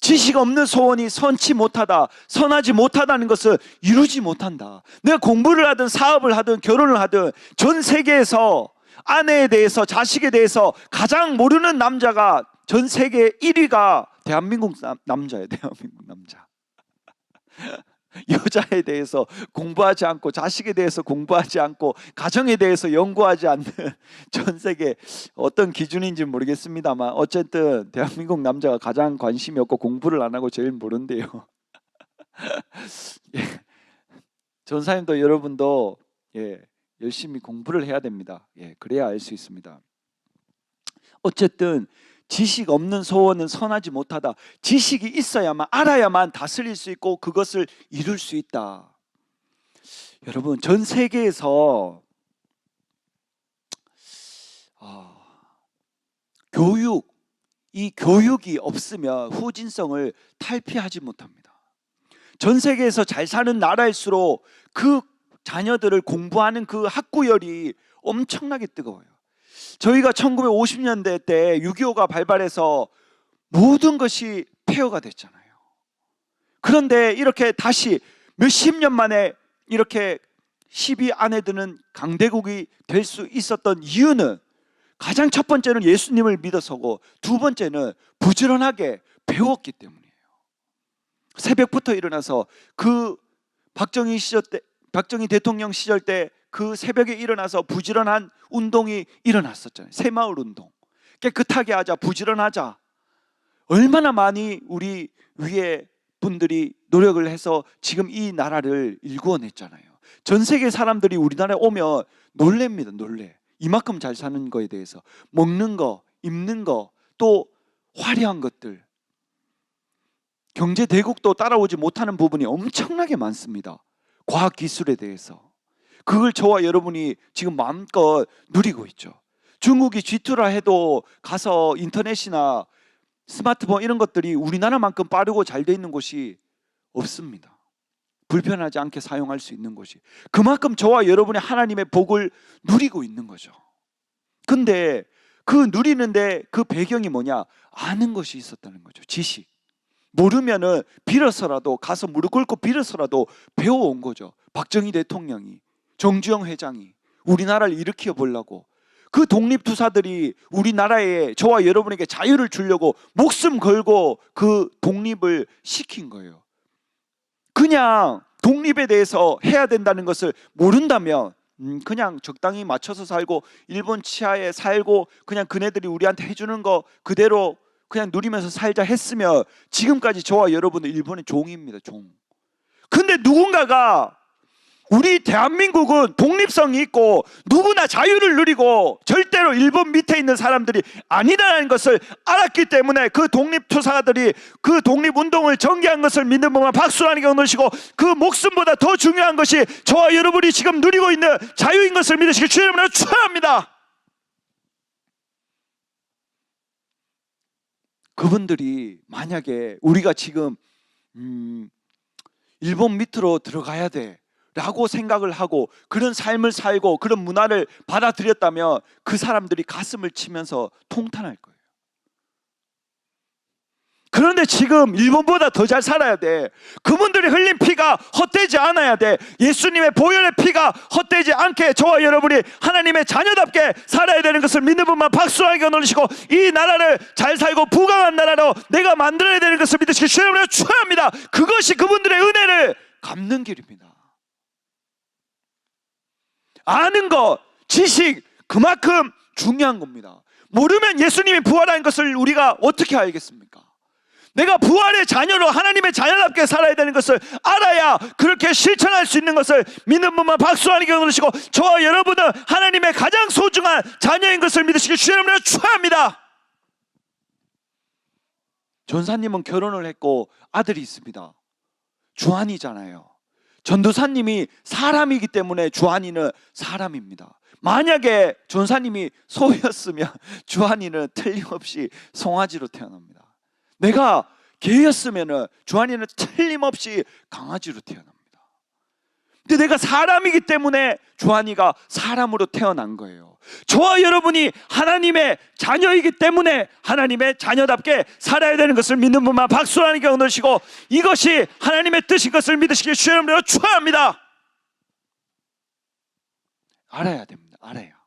지식 없는 소원이 선치 못하다, 선하지 못하다는 것을 이루지 못한다. 내가 공부를 하든 사업을 하든 결혼을 하든 전 세계에서 아내에 대해서, 자식에 대해서 가장 모르는 남자가 전 세계 1위가 대한민국 남자예요. 대한민국 남자. 여자에 대해서 공부하지 않고, 자식에 대해서 공부하지 않고, 가정에 대해서 연구하지 않는 전 세계 어떤 기준인지 모르겠습니다만 어쨌든 대한민국 남자가 가장 관심이 없고 공부를 안 하고 제일 모른대요. 예. 전사님도 여러분도 열심히 공부를 해야 됩니다. 그래야 알 수 있습니다. 어쨌든 지식 없는 소원은 선하지 못하다. 지식이 있어야만, 알아야만 다스릴 수 있고 그것을 이룰 수 있다. 여러분, 전 세계에서 이 교육이 없으면 후진성을 탈피하지 못합니다. 전 세계에서 잘 사는 나라일수록 그 자녀들을 공부하는 그 학구열이 엄청나게 뜨거워요. 저희가 1950년대 때 6.25가 발발해서 모든 것이 폐허가 됐잖아요. 그런데 이렇게 다시 몇십 년 만에 이렇게 10위 안에 드는 강대국이 될 수 있었던 이유는 가장 첫 번째는 예수님을 믿어서고 두 번째는 부지런하게 배웠기 때문이에요. 새벽부터 일어나서 그 박정희 대통령 시절 때 그 새벽에 일어나서 부지런한 운동이 일어났었잖아요. 새마을 운동. 깨끗하게 하자, 부지런하자. 얼마나 많이 우리 위에 분들이 노력을 해서 지금 이 나라를 일구어냈잖아요. 전 세계 사람들이 우리나라에 오면 놀랍니다. 놀래. 이만큼 잘 사는 거에 대해서. 먹는 거, 입는 거, 또 화려한 것들. 경제 대국도 따라오지 못하는 부분이 엄청나게 많습니다. 과학 기술에 대해서. 그걸 저와 여러분이 지금 마음껏 누리고 있죠. 중국이 G2라 해도 가서 인터넷이나 스마트폰 이런 것들이 우리나라만큼 빠르고 잘 돼 있는 곳이 없습니다. 불편하지 않게 사용할 수 있는 곳이. 그만큼 저와 여러분이 하나님의 복을 누리고 있는 거죠. 근데 그 누리는데 그 배경이 뭐냐? 아는 것이 있었다는 거죠. 지식. 모르면은 빌어서라도, 가서 무릎 꿇고 빌어서라도 배워온 거죠. 박정희 대통령이, 정주영 회장이 우리나라를 일으켜 보려고, 그 독립투사들이 우리나라에 저와 여러분에게 자유를 주려고 목숨 걸고 그 독립을 시킨 거예요. 그냥 독립에 대해서 해야 된다는 것을 모른다면 그냥 적당히 맞춰서 살고 일본 치하에 살고 그냥 그네들이 우리한테 해주는 거 그대로 그냥 누리면서 살자 했으면 지금까지 저와 여러분은 일본의 종입니다. 종. 근데 누군가가 우리 대한민국은 독립성이 있고 누구나 자유를 누리고 절대로 일본 밑에 있는 사람들이 아니라는 것을 알았기 때문에 그 독립투사들이 그 독립운동을 전개한 것을 믿는 분만 박수 하나님께 얻으시고, 그 목숨보다 더 중요한 것이 저와 여러분이 지금 누리고 있는 자유인 것을 믿으시기 주님으로 축원합니다. 그분들이 만약에 우리가 지금 일본 밑으로 들어가야 돼 라고 생각을 하고 그런 삶을 살고 그런 문화를 받아들였다면 그 사람들이 가슴을 치면서 통탄할 거예요. 그런데 지금 일본보다 더 잘 살아야 돼. 그분들이 흘린 피가 헛되지 않아야 돼. 예수님의 보혈의 피가 헛되지 않게 저와 여러분이 하나님의 자녀답게 살아야 되는 것을 믿는 분만 박수하게 넣으시고, 이 나라를 잘 살고 부강한 나라로 내가 만들어야 되는 것을 믿으시기 주님으로 축원합니다. 그것이 그분들의 은혜를 갚는 길입니다. 아는 것, 지식, 그만큼 중요한 겁니다. 모르면 예수님이 부활한 것을 우리가 어떻게 알겠습니까? 내가 부활의 자녀로 하나님의 자녀답게 살아야 되는 것을 알아야 그렇게 실천할 수 있는 것을 믿는 분만 박수 하나님께 누르시고, 저와 여러분은 하나님의 가장 소중한 자녀인 것을 믿으시기 주님으로 축원합니다. 전사님은 결혼을 했고 아들이 있습니다. 주한이잖아요. 전도사님이 사람이기 때문에 주한이는 사람입니다. 만약에 전사님이 소였으면 주한이는 틀림없이 송아지로 태어납니다. 내가 개였으면은 주한이는 틀림없이 강아지로 태어납니다. 근데 내가 사람이기 때문에 주한이가 사람으로 태어난 거예요. 저와 여러분이 하나님의 자녀이기 때문에 하나님의 자녀답게 살아야 되는 것을 믿는 분만 박수로 하나님께 얻으시고, 이것이 하나님의 뜻인 것을 믿으시길 주의 이름으로 축원합니다. 알아야 됩니다. 알아야.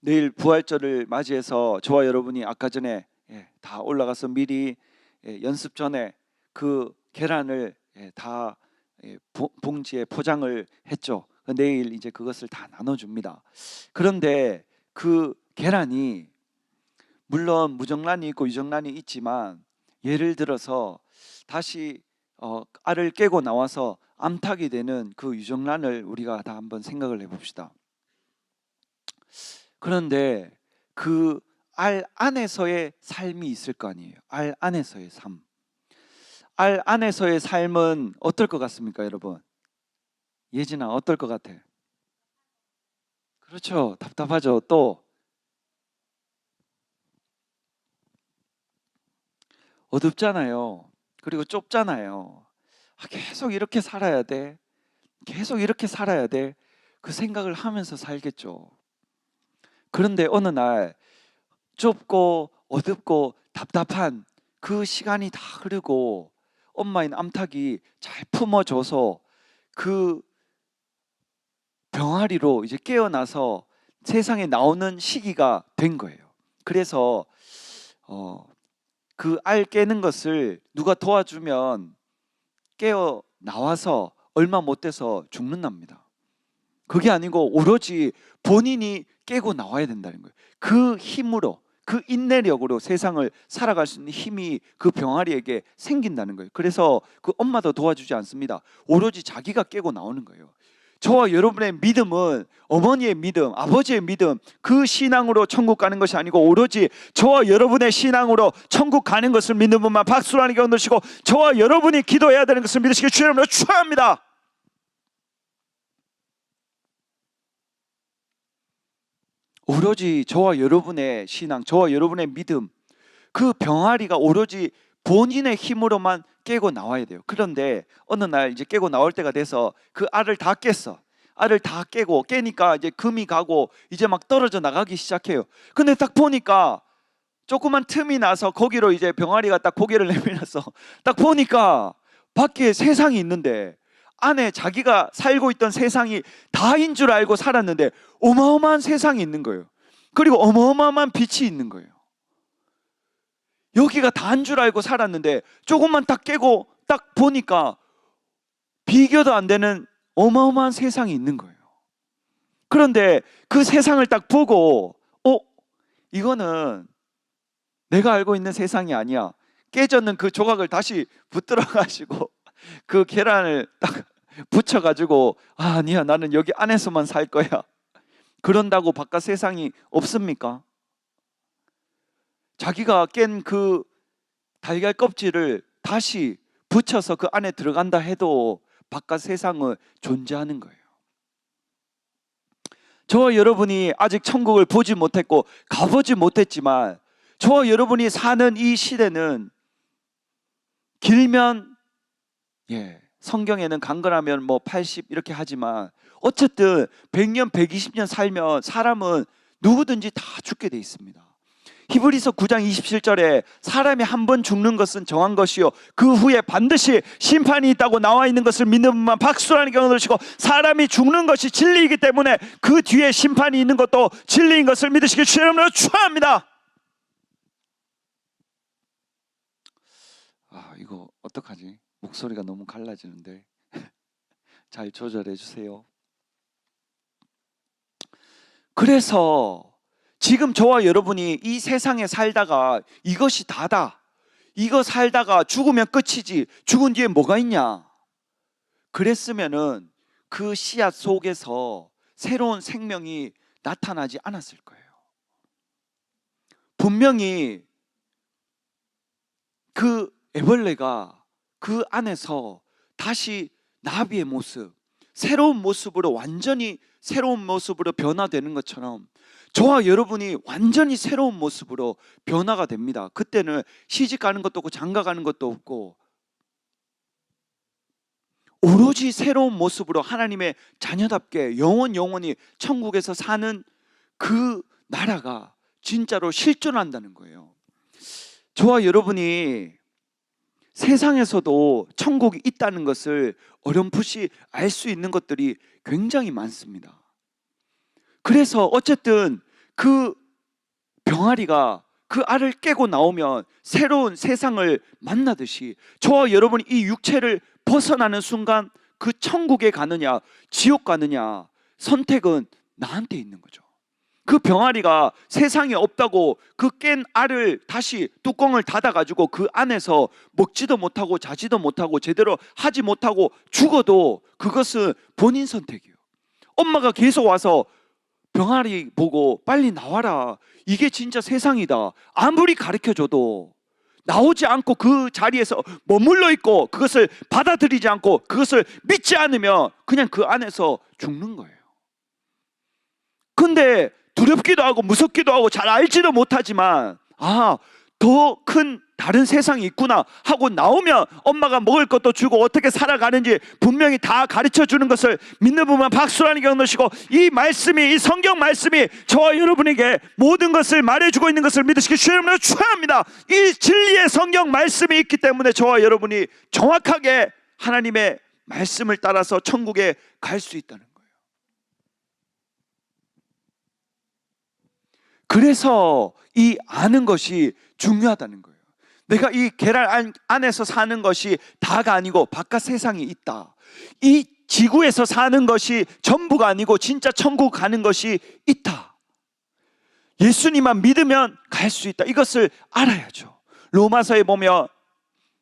내일 부활절을 맞이해서 저와 여러분이 아까 전에 다 올라가서 미리 연습 전에 그 계란을 다 봉지에 포장을 했죠. 내일 이제 그것을 다 나눠줍니다. 그런데 그 계란이 물론 무정란이 있고 유정란이 있지만, 예를 들어서 다시 알을 깨고 나와서 암탉이 되는 그 유정란을 우리가 다 한번 생각을 해봅시다. 그런데 그 알 안에서의 삶이 있을 거 아니에요. 알 안에서의 삶. 알 안에서의 삶은 어떨 것 같습니까, 여러분? 예진아, 어떨 것 같아? 그렇죠. 답답하죠. 또 어둡잖아요. 그리고 좁잖아요. 계속 이렇게 살아야 돼. 계속 이렇게 살아야 돼. 그 생각을 하면서 살겠죠. 그런데 어느 날 좁고 어둡고 답답한 그 시간이 다 흐르고 엄마인 암탉이 잘 품어줘서 그 병아리로 이제 깨어나서 세상에 나오는 시기가 된 거예요. 그래서 그 알 깨는 것을 누가 도와주면 깨어 나와서 얼마 못 돼서 죽는답니다. 그게 아니고 오로지 본인이 깨고 나와야 된다는 거예요. 그 힘으로, 그 인내력으로 세상을 살아갈 수 있는 힘이 그 병아리에게 생긴다는 거예요. 그래서 그 엄마도 도와주지 않습니다. 오로지 자기가 깨고 나오는 거예요. 저와 여러분의 믿음은 어머니의 믿음, 아버지의 믿음, 그 신앙으로 천국 가는 것이 아니고 오로지 저와 여러분의 신앙으로 천국 가는 것을 믿는 분만 박수로 하나님께 얻으시고, 저와 여러분이 기도해야 되는 것을 믿으시길 주의 이름으로 축원합니다. 오로지 저와 여러분의 신앙, 저와 여러분의 믿음, 그 병아리가 오로지 본인의 힘으로만 깨고 나와야 돼요. 그런데 어느 날 이제 깨고 나올 때가 돼서 그 알을 다 깼어. 알을 다 깨니까 이제 금이 가고 이제 막 떨어져 나가기 시작해요. 근데 딱 보니까 조그만 틈이 나서 거기로 이제 병아리가 딱 고개를 내밀어서 딱 보니까 밖에 세상이 있는데, 안에 자기가 살고 있던 세상이 다인 줄 알고 살았는데 어마어마한 세상이 있는 거예요. 그리고 어마어마한 빛이 있는 거예요. 여기가 다인 줄 알고 살았는데 조금만 딱 깨고 딱 보니까 비교도 안 되는 어마어마한 세상이 있는 거예요. 그런데 그 세상을 딱 보고 이거는 내가 알고 있는 세상이 아니야. 깨졌는 그 조각을 다시 붙들어 가지고 그 계란을 딱 붙여가지고 아니야, 나는 여기 안에서만 살 거야. 그런다고 바깥 세상이 없습니까? 자기가 깬 그 달걀 껍질을 다시 붙여서 그 안에 들어간다 해도 바깥 세상은 존재하는 거예요. 저와 여러분이 아직 천국을 보지 못했고 가보지 못했지만, 저와 여러분이 사는 이 시대는 길면 성경에는 강건하면 뭐 80 이렇게 하지만 어쨌든 100년 120년 살면 사람은 누구든지 다 죽게 돼 있습니다. 히브리서 9장 27절에 사람이 한 번 죽는 것은 정한 것이요 그 후에 반드시 심판이 있다고 나와 있는 것을 믿는 분만 박수로 하나님께 얻으시고, 사람이 죽는 것이 진리이기 때문에 그 뒤에 심판이 있는 것도 진리인 것을 믿으시길 주의 이름으로 축원합니다. 이거 어떡하지? 목소리가 너무 갈라지는데 잘 조절해 주세요. 그래서 지금 저와 여러분이 이 세상에 살다가 이것이 다다, 이거 살다가 죽으면 끝이지, 죽은 뒤에 뭐가 있냐, 그랬으면은 그 씨앗 속에서 새로운 생명이 나타나지 않았을 거예요. 분명히 그 애벌레가 그 안에서 다시 나비의 모습, 새로운 모습으로, 완전히 새로운 모습으로 변화되는 것처럼 저와 여러분이 완전히 새로운 모습으로 변화가 됩니다. 그때는 시집 가는 것도 없고 장가 가는 것도 없고 오로지 새로운 모습으로 하나님의 자녀답게 영원히 천국에서 사는 그 나라가 진짜로 실존한다는 거예요. 저와 여러분이 세상에서도 천국이 있다는 것을 어렴풋이 알 수 있는 것들이 굉장히 많습니다. 그래서 어쨌든 그 병아리가 그 알을 깨고 나오면 새로운 세상을 만나듯이 저와 여러분이 이 육체를 벗어나는 순간 그 천국에 가느냐 지옥 가느냐 선택은 나한테 있는 거죠. 그 병아리가 세상에 없다고 그 깬 알을 다시 뚜껑을 닫아가지고 그 안에서 먹지도 못하고 자지도 못하고 제대로 하지 못하고 죽어도 그것은 본인 선택이에요. 엄마가 계속 와서 병아리 보고 빨리 나와라, 이게 진짜 세상이다, 아무리 가르쳐줘도 나오지 않고 그 자리에서 머물러 있고 그것을 받아들이지 않고 그것을 믿지 않으면 그냥 그 안에서 죽는 거예요. 근데 두렵기도 하고 무섭기도 하고 잘 알지도 못하지만 더 큰 다른 세상이 있구나 하고 나오면 엄마가 먹을 것도 주고 어떻게 살아가는지 분명히 다 가르쳐 주는 것을 믿는 분만 박수라는 게 넣으시고, 이 말씀이, 이 성경 말씀이 저와 여러분에게 모든 것을 말해주고 있는 것을 믿으시기 주님으로 축원합니다. 이 진리의 성경 말씀이 있기 때문에 저와 여러분이 정확하게 하나님의 말씀을 따라서 천국에 갈 수 있다는 거예요. 그래서 이 아는 것이 중요하다는 거예요. 내가 이 계란 안에서 사는 것이 다가 아니고 바깥 세상이 있다. 이 지구에서 사는 것이 전부가 아니고 진짜 천국 가는 것이 있다. 예수님만 믿으면 갈 수 있다. 이것을 알아야죠. 로마서에 보면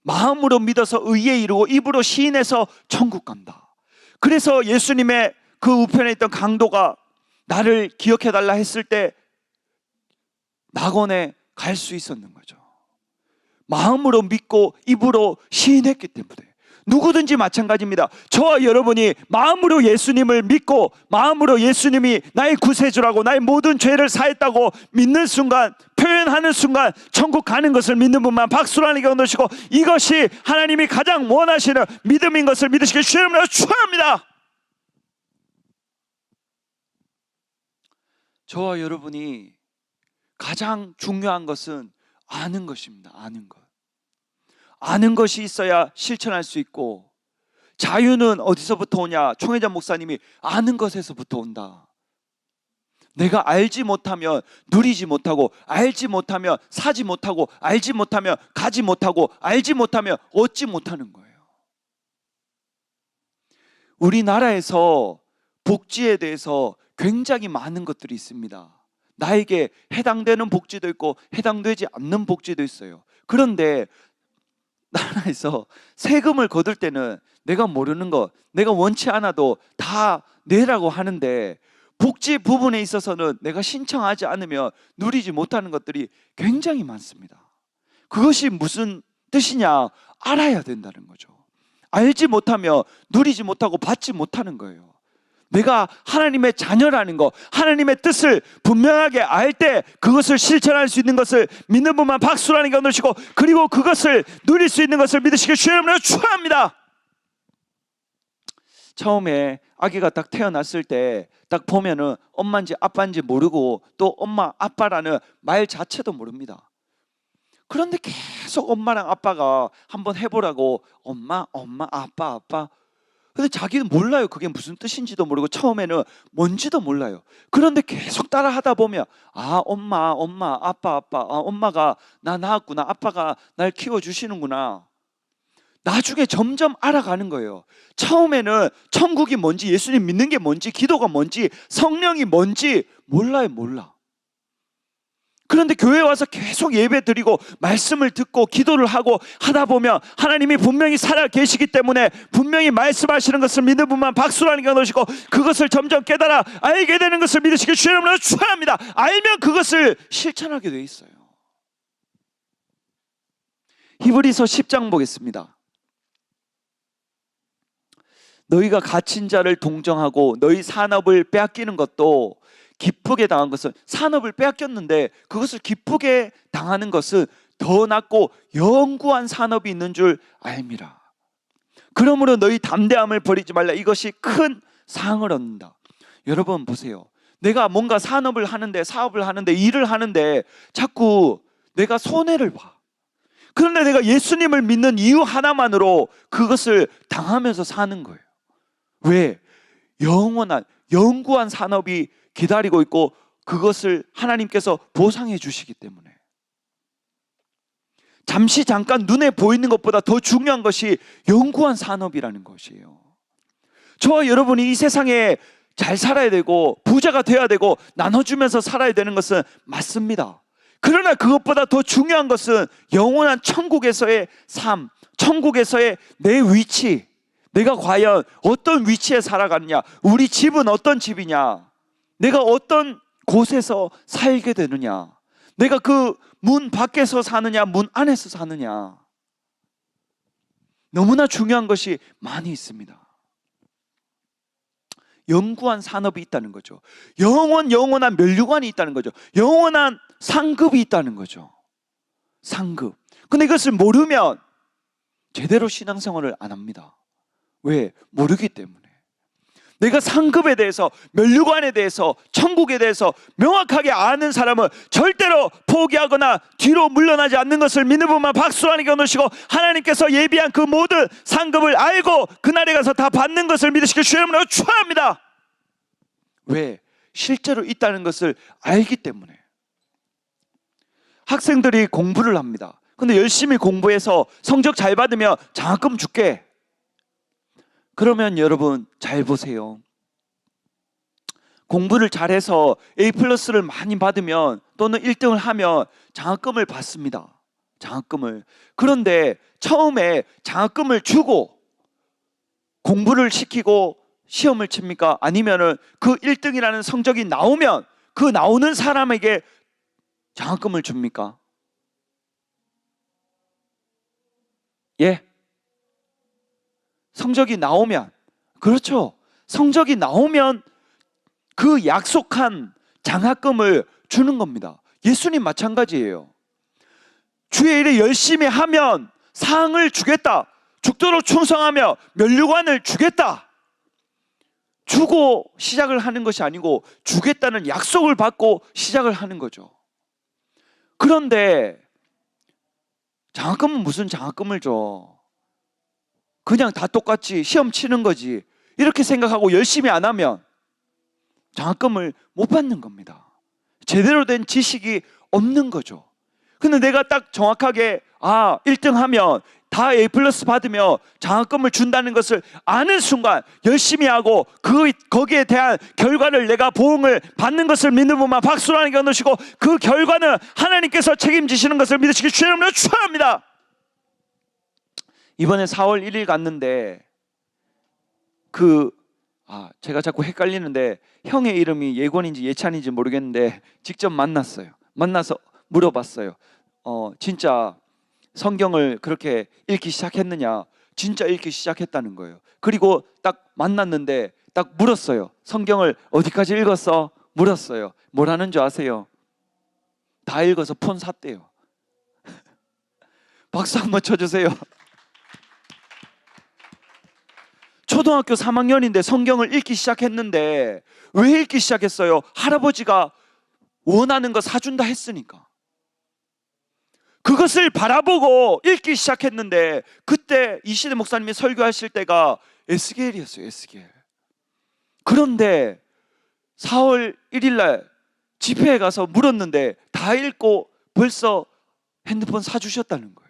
마음으로 믿어서 의에 이르고 입으로 시인해서 천국 간다. 그래서 예수님의 그 우편에 있던 강도가 나를 기억해달라 했을 때 낙원에 갈 수 있었는 거죠. 마음으로 믿고 입으로 시인했기 때문에. 누구든지 마찬가지입니다. 저와 여러분이 마음으로 예수님을 믿고 마음으로 예수님이 나의 구세주라고 나의 모든 죄를 사했다고 믿는 순간, 표현하는 순간 천국 가는 것을 믿는 분만 박수로 하는 게 넣으시고, 이것이 하나님이 가장 원하시는 믿음인 것을 믿으시길 주님으로 축원합니다. 저와 여러분이 가장 중요한 것은 아는 것입니다. 아는 것. 아는 것이 있어야 실천할 수 있고, 자유는 어디서부터 오냐? 총회장 목사님이 아는 것에서부터 온다. 내가 알지 못하면 누리지 못하고, 알지 못하면 사지 못하고, 알지 못하면 가지 못하고, 알지 못하면 얻지 못하는 거예요. 우리나라에서 복지에 대해서 굉장히 많은 것들이 있습니다. 나에게 해당되는 복지도 있고 해당되지 않는 복지도 있어요. 그런데 나라에서 세금을 거둘 때는 내가 모르는 것, 내가 원치 않아도 다 내라고 하는데, 복지 부분에 있어서는 내가 신청하지 않으면 누리지 못하는 것들이 굉장히 많습니다. 그것이 무슨 뜻이냐? 알아야 된다는 거죠. 알지 못하면 누리지 못하고 받지 못하는 거예요. 내가 하나님의 자녀라는 거, 하나님의 뜻을 분명하게 알 때 그것을 실천할 수 있는 것을 믿는 분만 박수라는 게 얻으시고, 그리고 그것을 누릴 수 있는 것을 믿으시길 주님으로 축원합니다. 처음에 아기가 딱 태어났을 때 딱 보면은 엄마인지 아빠인지 모르고 또 엄마 아빠라는 말 자체도 모릅니다. 그런데 계속 엄마랑 아빠가 한번 해보라고 엄마 아빠 근데 자기는 몰라요. 그게 무슨 뜻인지도 모르고 처음에는 뭔지도 몰라요. 그런데 계속 따라 하다 보면 엄마 아빠 엄마가 나 낳았구나, 아빠가 날 키워주시는구나. 나중에 점점 알아가는 거예요. 처음에는 천국이 뭔지, 예수님 믿는 게 뭔지, 기도가 뭔지, 성령이 뭔지 몰라. 그런데 교회에 와서 계속 예배 드리고 말씀을 듣고 기도를 하고 하다 보면 하나님이 분명히 살아 계시기 때문에 분명히 말씀하시는 것을 믿는 분만 박수라는 게 넣으시고, 그것을 점점 깨달아 알게 되는 것을 믿으시길 주님으로 축원합니다. 알면 그것을 실천하게 돼 있어요. 히브리서 10장 보겠습니다. 너희가 갇힌 자를 동정하고 너희 산업을 빼앗기는 것도 기쁘게 당한 것은, 산업을 빼앗겼는데 그것을 기쁘게 당하는 것은 더 낫고 영구한 산업이 있는 줄 알미라. 그러므로 너희 담대함을 버리지 말라. 이것이 큰 상을 얻는다. 여러분 보세요. 내가 뭔가 산업을 하는데, 사업을 하는데, 일을 하는데 자꾸 내가 손해를 봐. 그런데 내가 예수님을 믿는 이유 하나만으로 그것을 당하면서 사는 거예요. 왜? 영원한, 영구한 산업이 기다리고 있고 그것을 하나님께서 보상해 주시기 때문에. 잠시 잠깐 눈에 보이는 것보다 더 중요한 것이 영구한 산업이라는 것이에요. 저와 여러분이 이 세상에 잘 살아야 되고 부자가 되어야 되고 나눠주면서 살아야 되는 것은 맞습니다. 그러나 그것보다 더 중요한 것은 영원한 천국에서의 삶, 천국에서의 내 위치, 내가 과연 어떤 위치에 살아가느냐, 우리 집은 어떤 집이냐, 내가 어떤 곳에서 살게 되느냐, 내가 그 문 밖에서 사느냐, 문 안에서 사느냐, 너무나 중요한 것이 많이 있습니다. 영구한 산업이 있다는 거죠. 영원한 면류관이 있다는 거죠. 영원한 상급이 있다는 거죠. 상급. 근데 이것을 모르면 제대로 신앙생활을 안 합니다. 왜? 모르기 때문에. 내가 상급에 대해서, 면류관에 대해서, 천국에 대해서 명확하게 아는 사람은 절대로 포기하거나 뒤로 물러나지 않는 것을 믿는 분만 박수로 하나님께 얻으시고, 하나님께서 예비한 그 모든 상급을 알고 그날에 가서 다 받는 것을 믿으시길 주의 이름으로 축원합니다. 왜? 실제로 있다는 것을 알기 때문에. 학생들이 공부를 합니다. 근데 열심히 공부해서 성적 잘 받으면 장학금 줄게. 그러면 여러분 잘 보세요. 공부를 잘해서 A+를 많이 받으면, 또는 1등을 하면 장학금을 받습니다. 장학금을. 그런데 처음에 장학금을 주고 공부를 시키고 시험을 칩니까? 아니면은 그 1등이라는 성적이 나오면 그 나오는 사람에게 장학금을 줍니까? 예? 성적이 나오면, 그렇죠. 성적이 나오면 그 약속한 장학금을 주는 겁니다. 예수님 마찬가지예요. 주의 일을 열심히 하면 상을 주겠다. 죽도록 충성하며 면류관을 주겠다. 주고 시작을 하는 것이 아니고 주겠다는 약속을 받고 시작을 하는 거죠. 그런데 장학금은 무슨 장학금을 줘? 그냥 다 똑같이 시험 치는 거지, 이렇게 생각하고 열심히 안 하면 장학금을 못 받는 겁니다. 제대로 된 지식이 없는 거죠. 근데 내가 딱 정확하게 1등 하면 다 A+ 받으며 장학금을 준다는 것을 아는 순간 열심히 하고 거기에 대한 결과를, 내가 보응을 받는 것을 믿는 분만 박수로 하나님께 얻으시고, 그 결과는 하나님께서 책임지시는 것을 믿으시기 주의 이름으로 축원합니다. 이번에 4월 1일 갔는데 제가 자꾸 헷갈리는데 형의 이름이 예권인지 예찬인지 모르겠는데 직접 만났어요. 만나서 물어봤어요. 진짜 성경을 그렇게 읽기 시작했느냐? 진짜 읽기 시작했다는 거예요. 그리고 딱 만났는데 딱 물었어요. 성경을 어디까지 읽었어? 물었어요. 뭐라는 줄 아세요? 다 읽어서 폰 샀대요. 박수 한번 쳐주세요. 초등학교 3학년인데 성경을 읽기 시작했는데, 왜 읽기 시작했어요? 할아버지가 원하는 거 사준다 했으니까. 그것을 바라보고 읽기 시작했는데, 그때 이시대 목사님이 설교하실 때가 에스겔이었어요. 에스겔. 그런데 4월 1일 날 집회에 가서 물었는데 다 읽고 벌써 핸드폰 사주셨다는 거예요.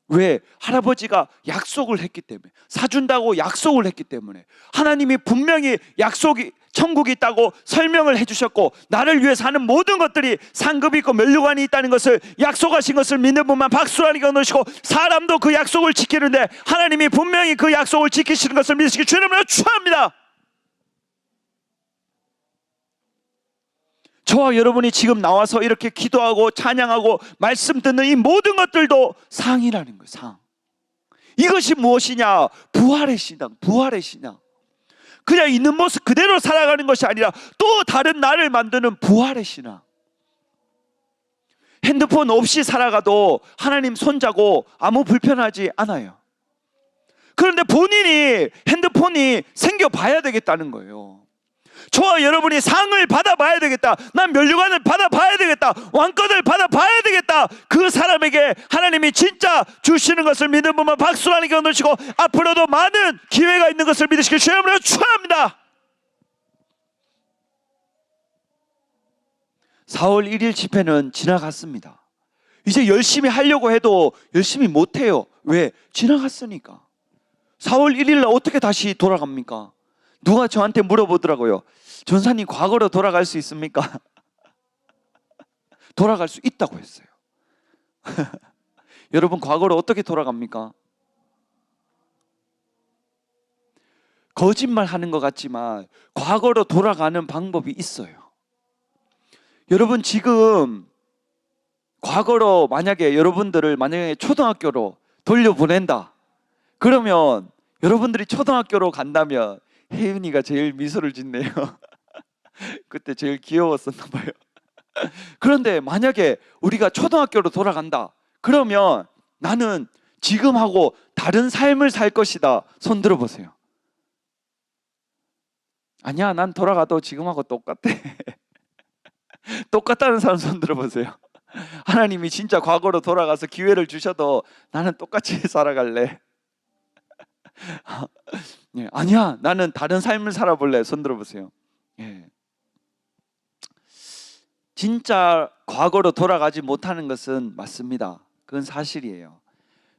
왜? 할아버지가 약속을 했기 때문에, 사준다고 약속을 했기 때문에. 하나님이 분명히 약속이, 천국이 있다고 설명을 해주셨고, 나를 위해 사는 모든 것들이 상급이 있고 면류관이 있다는 것을 약속하신 것을 믿는 분만 박수로 하니까 넣으시고, 사람도 그 약속을 지키는데 하나님이 분명히 그 약속을 지키시는 것을 믿으시기 주의 이름으로 축원합니다. 저와 여러분이 지금 나와서 이렇게 기도하고 찬양하고 말씀 듣는 이 모든 것들도 상이라는 거예요. 상. 이것이 무엇이냐? 부활의 신앙. 부활의 신앙. 그냥 있는 모습 그대로 살아가는 것이 아니라 또 다른 나를 만드는 부활의 신앙. 핸드폰 없이 살아가도 하나님 손자고 아무 불편하지 않아요. 그런데 본인이 핸드폰이 생겨봐야 되겠다는 거예요. 저와 여러분이 상을 받아봐야 되겠다. 난 면류관을 받아봐야 되겠다. 왕권을 받아봐야 되겠다. 그 사람에게 하나님이 진짜 주시는 것을 믿는 분만 박수로 하나님께 얻으시고 앞으로도 많은 기회가 있는 것을 믿으시길 주의 이름으로 축원합니다. 4월 1일 집회는 지나갔습니다. 이제 열심히 하려고 해도 열심히 못해요. 왜? 지나갔으니까. 4월 1일 날 어떻게 다시 돌아갑니까? 누가 저한테 물어보더라고요. 전사님 과거로 돌아갈 수 있습니까? 돌아갈 수 있다고 했어요. 여러분 과거로 어떻게 돌아갑니까? 거짓말 하는 것 같지만 과거로 돌아가는 방법이 있어요. 여러분 지금 과거로 만약에 여러분들을 만약에 초등학교로 돌려보낸다. 그러면 여러분들이 초등학교로 간다면 혜윤이가 제일 미소를 짓네요. 그때 제일 귀여웠었나 봐요. 그런데 만약에 우리가 초등학교로 돌아간다. 그러면 나는 지금하고 다른 삶을 살 것이다. 손 들어보세요. 아니야, 난 돌아가도 지금하고 똑같아. 똑같다는 사람 손 들어보세요. 하나님이 진짜 과거로 돌아가서 기회를 주셔도 나는 똑같이 살아갈래. 예, 아니야, 나는 다른 삶을 살아볼래. 손 들어보세요. 예. 진짜 과거로 돌아가지 못하는 것은 맞습니다. 그건 사실이에요.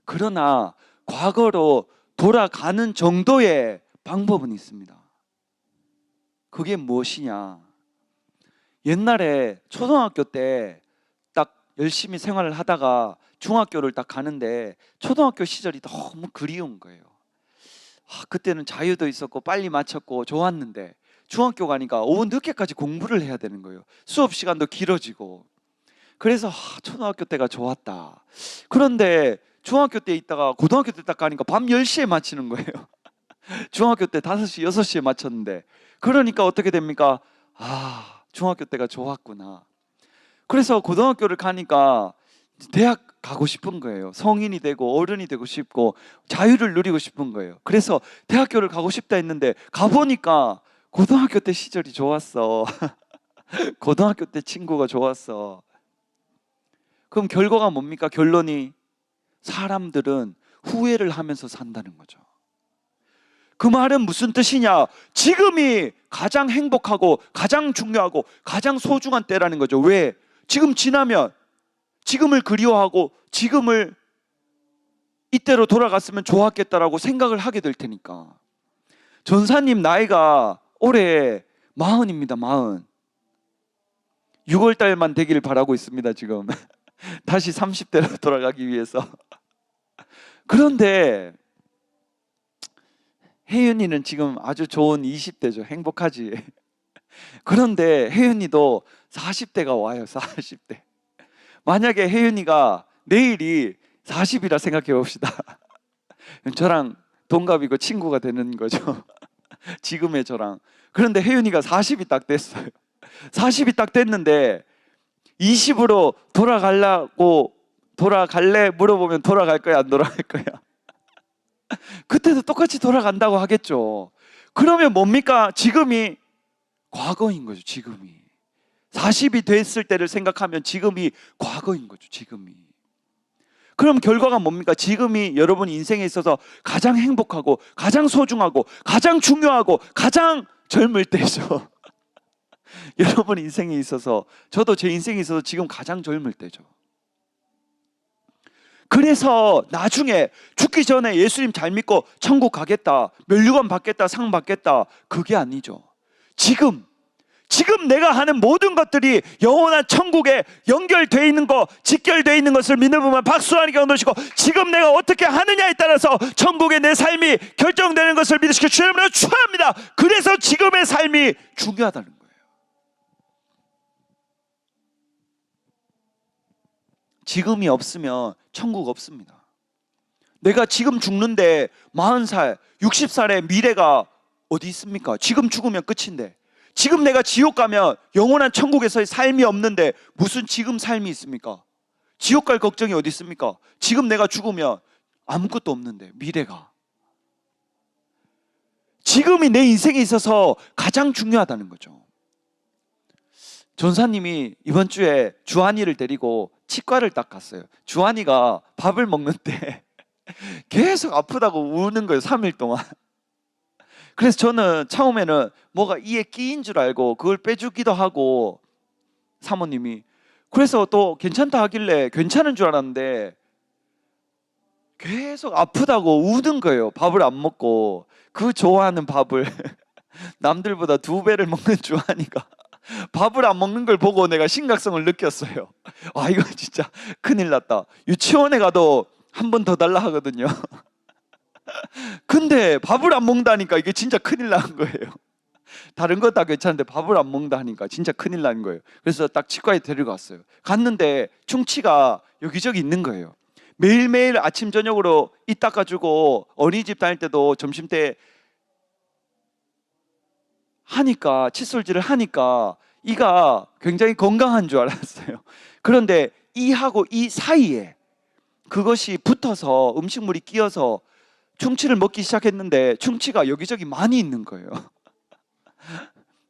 그러나 과거로 돌아가는 정도의 방법은 있습니다. 그게 무엇이냐? 옛날에 초등학교 때 딱 열심히 생활을 하다가 중학교를 딱 가는데 초등학교 시절이 너무 그리운 거예요. 그때는 자유도 있었고 빨리 마쳤고 좋았는데 중학교 가니까 오후 늦게까지 공부를 해야 되는 거예요. 수업 시간도 길어지고. 그래서 초등학교 때가 좋았다. 그런데 중학교 때 있다가 고등학교 때 딱 가니까 밤 10시에 마치는 거예요. 중학교 때 5시, 6시에 마쳤는데. 그러니까 어떻게 됩니까? 중학교 때가 좋았구나. 그래서 고등학교를 가니까 대학 가고 싶은 거예요. 성인이 되고 어른이 되고 싶고 자유를 누리고 싶은 거예요. 그래서 대학교를 가고 싶다 했는데 가보니까 고등학교 때 시절이 좋았어. 고등학교 때 친구가 좋았어. 그럼 결과가 뭡니까? 결론이 사람들은 후회를 하면서 산다는 거죠. 그 말은 무슨 뜻이냐? 지금이 가장 행복하고 가장 중요하고 가장 소중한 때라는 거죠. 왜? 지금 지나면 지금을 그리워하고 지금을 이때로 돌아갔으면 좋았겠다라고 생각을 하게 될 테니까. 전사님 나이가 올해 40입니다. 40. 6월 달만 되기를 바라고 있습니다. 지금 다시 30대로 돌아가기 위해서. 그런데 혜윤이는 지금 아주 좋은 20대죠. 행복하지. 그런데 혜윤이도 40대가 와요. 40대. 만약에 혜윤이가 내일이 40이라 생각해 봅시다. 저랑 동갑이고 친구가 되는 거죠. 지금의 저랑. 그런데 혜윤이가 40이 딱 됐어요. 40이 딱 됐는데 20으로 돌아갈래 물어보면 돌아갈 거야 안 돌아갈 거야? 그때도 똑같이 돌아간다고 하겠죠. 그러면 뭡니까? 지금이 과거인 거죠. 지금이 40이 됐을 때를 생각하면 지금이 과거인 거죠. 지금이. 그럼 결과가 뭡니까? 지금이 여러분 인생에 있어서 가장 행복하고 가장 소중하고 가장 중요하고 가장 젊을 때죠. 여러분 인생에 있어서, 저도 제 인생에 있어서 지금 가장 젊을 때죠. 그래서 나중에 죽기 전에 예수님 잘 믿고 천국 가겠다, 면류관 받겠다, 상 받겠다, 그게 아니죠. 지금 내가 하는 모든 것들이 영원한 천국에 연결되어 있는 거, 직결되어 있는 것을 믿는 분만 박수로 하나님께 얻으시고, 지금 내가 어떻게 하느냐에 따라서 천국의 내 삶이 결정되는 것을 믿으시고 주님으로 축원합니다. 그래서 지금의 삶이 중요하다는 거예요. 지금이 없으면 천국 없습니다. 내가 지금 죽는데 40살, 60살의 미래가 어디 있습니까? 지금 죽으면 끝인데, 지금 내가 지옥 가면 영원한 천국에서의 삶이 없는데 무슨 지금 삶이 있습니까? 지옥 갈 걱정이 어디 있습니까? 지금 내가 죽으면 아무것도 없는데, 미래가. 지금이 내 인생에 있어서 가장 중요하다는 거죠. 전사님이 이번 주에 주한이를 데리고 치과를 딱 갔어요. 주한이가 밥을 먹는데 계속 아프다고 우는 거예요, 3일 동안. 그래서 저는 처음에는 뭐가 이에 끼인 줄 알고 그걸 빼주기도 하고, 사모님이 그래서 또 괜찮다 하길래 괜찮은 줄 알았는데 계속 아프다고 우는 거예요. 밥을 안 먹고. 그 좋아하는 밥을 남들보다 2배를 먹는 주한이가 밥을 안 먹는 걸 보고 내가 심각성을 느꼈어요. 아, 이거 진짜 큰일 났다. 유치원에 가도 한 번 더 달라 하거든요. 근데 밥을 안 먹는다니까 이게 진짜 큰일 나는 거예요. 다른 거 다 괜찮은데 밥을 안 먹는다 하니까 진짜 큰일 나는 거예요. 그래서 딱 치과에 데려갔어요. 갔는데 충치가 여기저기 있는 거예요. 매일매일 아침 저녁으로 이 닦아주고, 어린이집 다닐 때도 점심 때 하니까, 칫솔질을 하니까 이가 굉장히 건강한 줄 알았어요. 그런데 이하고 이 사이에 그것이 붙어서 음식물이 끼어서 충치를 먹기 시작했는데 충치가 여기저기 많이 있는 거예요.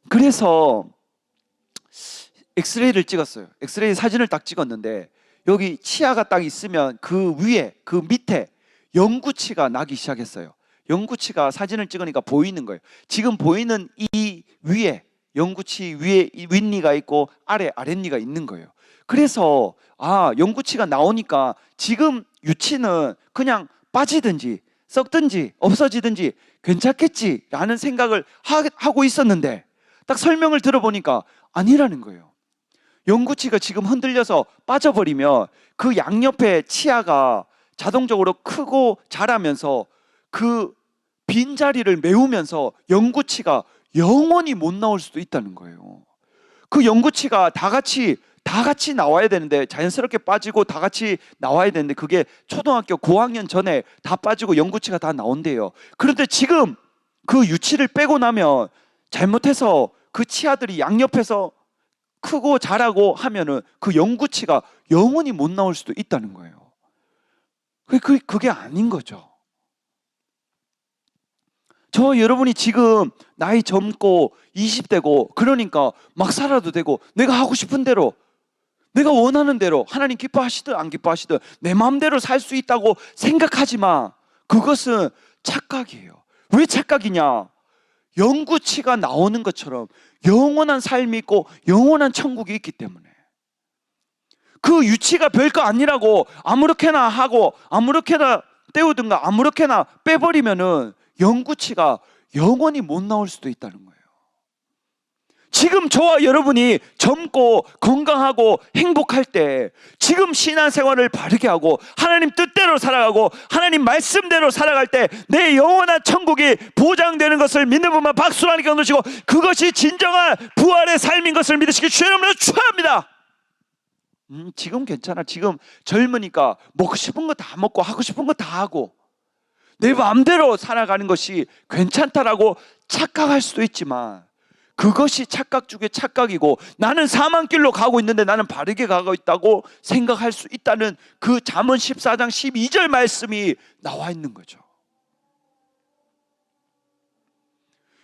그래서 엑스레이를 찍었어요. 엑스레이 사진을 딱 찍었는데 여기 치아가 딱 있으면 그 위에, 그 밑에 영구치가 나기 시작했어요. 영구치가 사진을 찍으니까 보이는 거예요. 지금 보이는 이 위에, 영구치 위에 윗니가 있고 아래 아랫니가 있는 거예요. 그래서 영구치가 나오니까 지금 유치는 그냥 빠지든지 썩든지 없어지든지 괜찮겠지라는 생각을 하고 있었는데 딱 설명을 들어보니까 아니라는 거예요. 영구치가 지금 흔들려서 빠져버리면 그 양옆에 치아가 자동적으로 크고 자라면서 그 빈자리를 메우면서 영구치가 영원히 못 나올 수도 있다는 거예요. 그 영구치가 다 같이 나와야 되는데, 자연스럽게 빠지고 다 같이 나와야 되는데 그게 초등학교 고학년 전에 다 빠지고 영구치가 다 나온대요. 그런데 지금 그 유치를 빼고 나면 잘못해서 그 치아들이 양옆에서 크고 자라고 하면은 그 영구치가 영원히 못 나올 수도 있다는 거예요. 그게 아닌 거죠. 저 여러분이 지금 나이 젊고 20대고 그러니까 막 살아도 되고, 내가 하고 싶은 대로, 내가 원하는 대로, 하나님 기뻐하시든 안 기뻐하시든 내 마음대로 살 수 있다고 생각하지만 그것은 착각이에요. 왜 착각이냐? 영구치가 나오는 것처럼 영원한 삶이 있고 영원한 천국이 있기 때문에. 그 유치가 별거 아니라고 아무렇게나 하고 아무렇게나 떼우든가 아무렇게나 빼버리면은 영구치가 영원히 못 나올 수도 있다는 거예요. 지금 저와 여러분이 젊고 건강하고 행복할 때, 지금 신앙생활을 바르게 하고 하나님 뜻대로 살아가고 하나님 말씀대로 살아갈 때 내 영원한 천국이 보장되는 것을 믿는 분만 박수로 하나님께 얻으시고, 그것이 진정한 부활의 삶인 것을 믿으시기 주의 이름으로 축원합니다. 지금 괜찮아. 지금 젊으니까 먹고 싶은 거 다 먹고 하고 싶은 거 다 하고 내 마음대로 살아가는 것이 괜찮다라고 착각할 수도 있지만, 그것이 착각 중에 착각이고 나는 사망길로 가고 있는데 나는 바르게 가고 있다고 생각할 수 있다는 그 잠언 14장 12절 말씀이 나와 있는 거죠.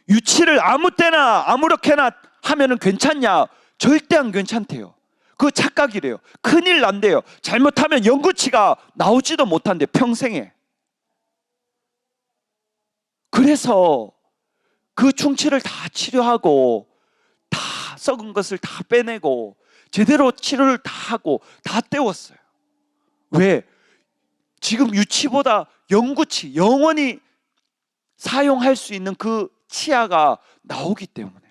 유치를 아무 때나 아무렇게나 하면은 괜찮냐? 절대 안 괜찮대요. 그 착각이래요. 큰일 난대요. 잘못하면 영구치가 나오지도 못한대, 평생에. 그래서 그 충치를 다 치료하고 다 썩은 것을 다 빼내고 제대로 치료를 다 하고 다 떼웠어요. 왜? 지금 유치보다 영구치, 영원히 사용할 수 있는 그 치아가 나오기 때문에.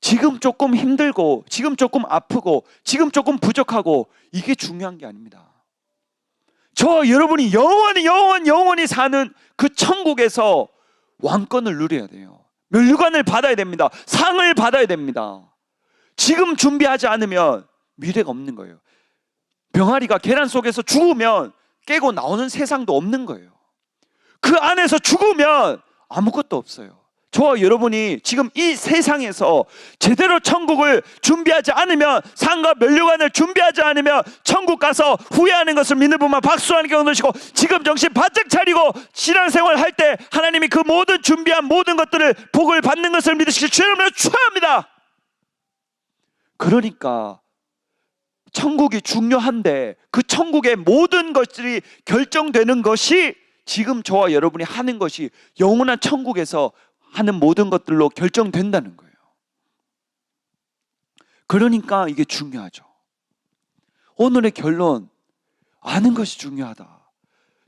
지금 조금 힘들고 지금 조금 아프고 지금 조금 부족하고 이게 중요한 게 아닙니다. 저 여러분이 영원히 사는 그 천국에서 왕권을 누려야 돼요. 멸류관을 받아야 됩니다. 상을 받아야 됩니다. 지금 준비하지 않으면 미래가 없는 거예요. 병아리가 계란 속에서 죽으면 깨고 나오는 세상도 없는 거예요. 그 안에서 죽으면 아무것도 없어요. 저와 여러분이 지금 이 세상에서 제대로 천국을 준비하지 않으면, 상과 면류관을 준비하지 않으면 천국 가서 후회하는 것을 믿는 분만 박수 하는 경우 넣으시고, 지금 정신 바짝 차리고 신앙생활 할 때 하나님이 그 모든 준비한 모든 것들을 복을 받는 것을 믿으시길 주의 이름으로 축원합니다. 그러니까 천국이 중요한데 그 천국의 모든 것들이 결정되는 것이 지금 저와 여러분이 하는 것이 영원한 천국에서 하는 모든 것들로 결정된다는 거예요. 그러니까 이게 중요하죠. 오늘의 결론, 아는 것이 중요하다.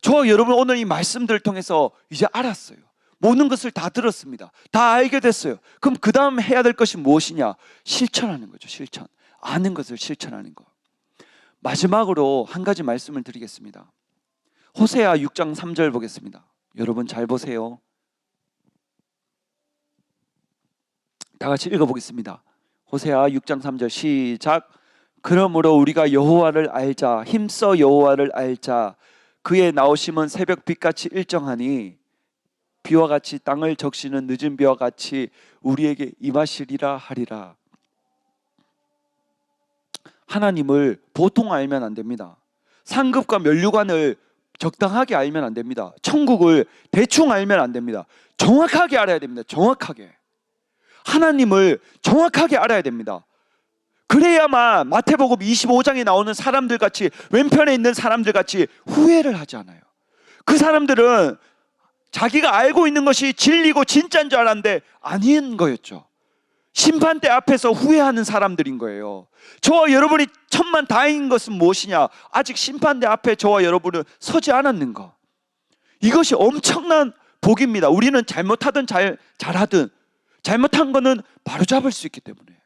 저와 여러분 오늘 이 말씀들을 통해서 이제 알았어요. 모든 것을 다 들었습니다. 다 알게 됐어요. 그럼 그 다음 해야 될 것이 무엇이냐? 실천하는 거죠. 실천. 아는 것을 실천하는 것. 마지막으로 한 가지 말씀을 드리겠습니다. 호세아 6장 3절 보겠습니다. 여러분 잘 보세요. 다 같이 읽어보겠습니다. 호세아 6장 3절 시작. 그러므로 우리가 여호와를 알자. 힘써 여호와를 알자. 그의 나오심은 새벽빛같이 일정하니 비와 같이 땅을 적시는 늦은 비와 같이 우리에게 임하시리라 하리라. 하나님을 보통 알면 안 됩니다. 상급과 면류관을 적당하게 알면 안 됩니다. 천국을 대충 알면 안 됩니다. 정확하게 알아야 됩니다. 정확하게. 하나님을 정확하게 알아야 됩니다. 그래야만 마태복음 25장에 나오는 사람들 같이, 왼편에 있는 사람들 같이 후회를 하지 않아요. 그 사람들은 자기가 알고 있는 것이 진리고 진짜인 줄 알았는데 아닌 거였죠. 심판대 앞에서 후회하는 사람들인 거예요. 저와 여러분이 천만 다행인 것은 무엇이냐? 아직 심판대 앞에 저와 여러분은 서지 않았는 것. 이것이 엄청난 복입니다. 우리는 잘못하든 잘하든 잘못한 거는 바로잡을 수 있기 때문에.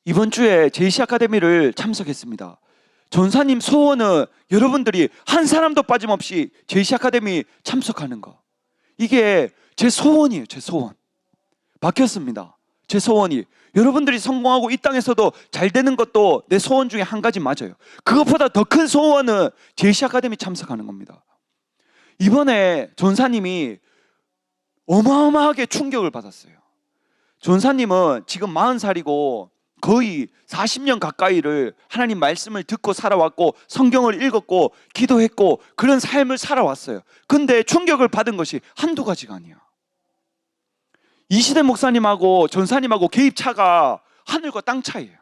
이번 주에 JC 아카데미를 참석했습니다. 전사님 소원은 여러분들이 한 사람도 빠짐없이 JC 아카데미 참석하는 거. 이게 제 소원이에요. 제 소원. 바뀌었습니다. 제 소원이. 여러분들이 성공하고 이 땅에서도 잘 되는 것도 내 소원 중에 한 가지 맞아요. 그것보다 더 큰 소원은 JC 아카데미 참석하는 겁니다. 이번에 전사님이 어마어마하게 충격을 받았어요. 전사님은 지금 40살이고 거의 40년 가까이를 하나님 말씀을 듣고 살아왔고 성경을 읽었고 기도했고 그런 삶을 살아왔어요. 근데 충격을 받은 것이 한두 가지가 아니야. 이시대 목사님하고 전사님하고 개입차가 하늘과 땅 차이예요.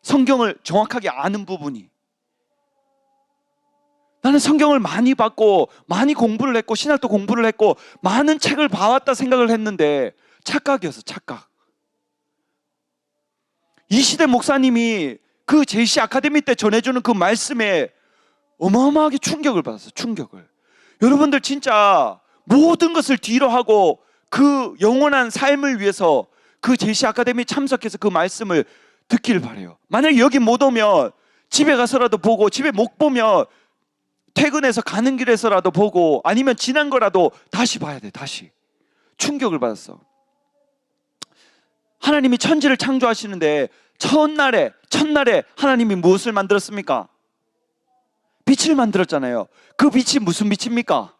성경을 정확하게 아는 부분이. 나는 성경을 많이 봤고 많이 공부를 했고 신학도 공부를 했고 많은 책을 봐왔다 생각을 했는데 착각이었어. 착각. 이시대 목사님이 그 JC 아카데미 때 전해주는 그 말씀에 어마어마하게 충격을 받았어요. 충격을. 여러분들 진짜 모든 것을 뒤로 하고 그 영원한 삶을 위해서 그 JC 아카데미 참석해서 그 말씀을 듣기를 바라요. 만약에 여기 못 오면 집에 가서라도 보고, 집에 못 보면 퇴근해서 가는 길에서라도 보고, 아니면 지난 거라도 다시 봐야 돼. 다시. 충격을 받았어. 하나님이 천지를 창조하시는데 첫날에 하나님이 무엇을 만들었습니까? 빛을 만들었잖아요. 그 빛이 무슨 빛입니까?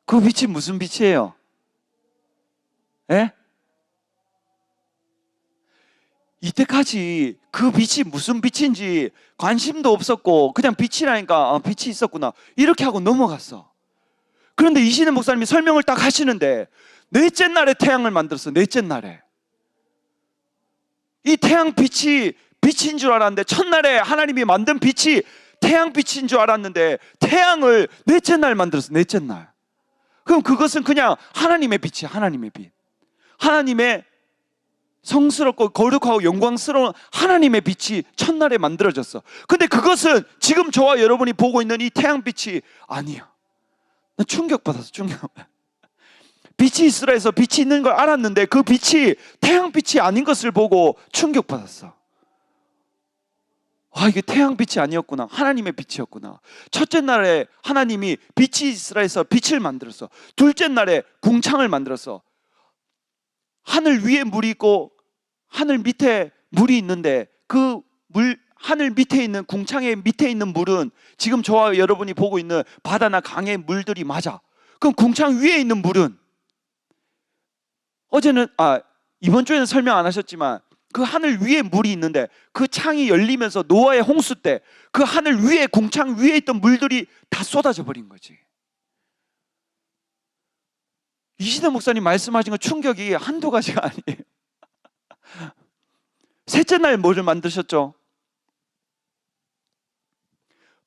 그 빛이 무슨 빛이에요? 예? 이때까지 그 빛이 무슨 빛인지 관심도 없었고 그냥 빛이라니까 빛이 있었구나 이렇게 하고 넘어갔어. 그런데 이시대 목사님이 설명을 딱 하시는데 넷째 날에 태양을 만들었어. 넷째 날에. 이 태양빛이 빛인 줄 알았는데 첫날에 하나님이 만든 빛이 태양빛인 줄 알았는데 태양을 넷째 날 만들었어. 넷째 날. 그럼 그것은 그냥 하나님의 빛이야. 하나님의 빛. 하나님의 성스럽고 거룩하고 영광스러운 하나님의 빛이 첫날에 만들어졌어. 근데 그것은 지금 저와 여러분이 보고 있는 이 태양빛이 아니야. 나 충격받았어. 충격. 빛이 이스라엘에서 빛이 있는 걸 알았는데 그 빛이 태양빛이 아닌 것을 보고 충격받았어. 아, 이게 태양빛이 아니었구나. 하나님의 빛이었구나. 첫째 날에 하나님이 빛이 이스라엘에서 빛을 만들었어. 둘째 날에 궁창을 만들었어. 하늘 위에 물이 있고 하늘 밑에 물이 있는데 그 하늘 밑에 있는 궁창의 밑에 있는 물은 지금 저와 여러분이 보고 있는 바다나 강의 물들이 맞아. 그럼 궁창 위에 있는 물은 이번 주에는 설명 안 하셨지만 그 하늘 위에 물이 있는데 그 창이 열리면서 노아의 홍수 때 그 하늘 위에 궁창 위에 있던 물들이 다 쏟아져 버린 거지. 이시대 목사님 말씀하신 거 충격이 한두 가지가 아니에요. 셋째 날 뭐를 만드셨죠?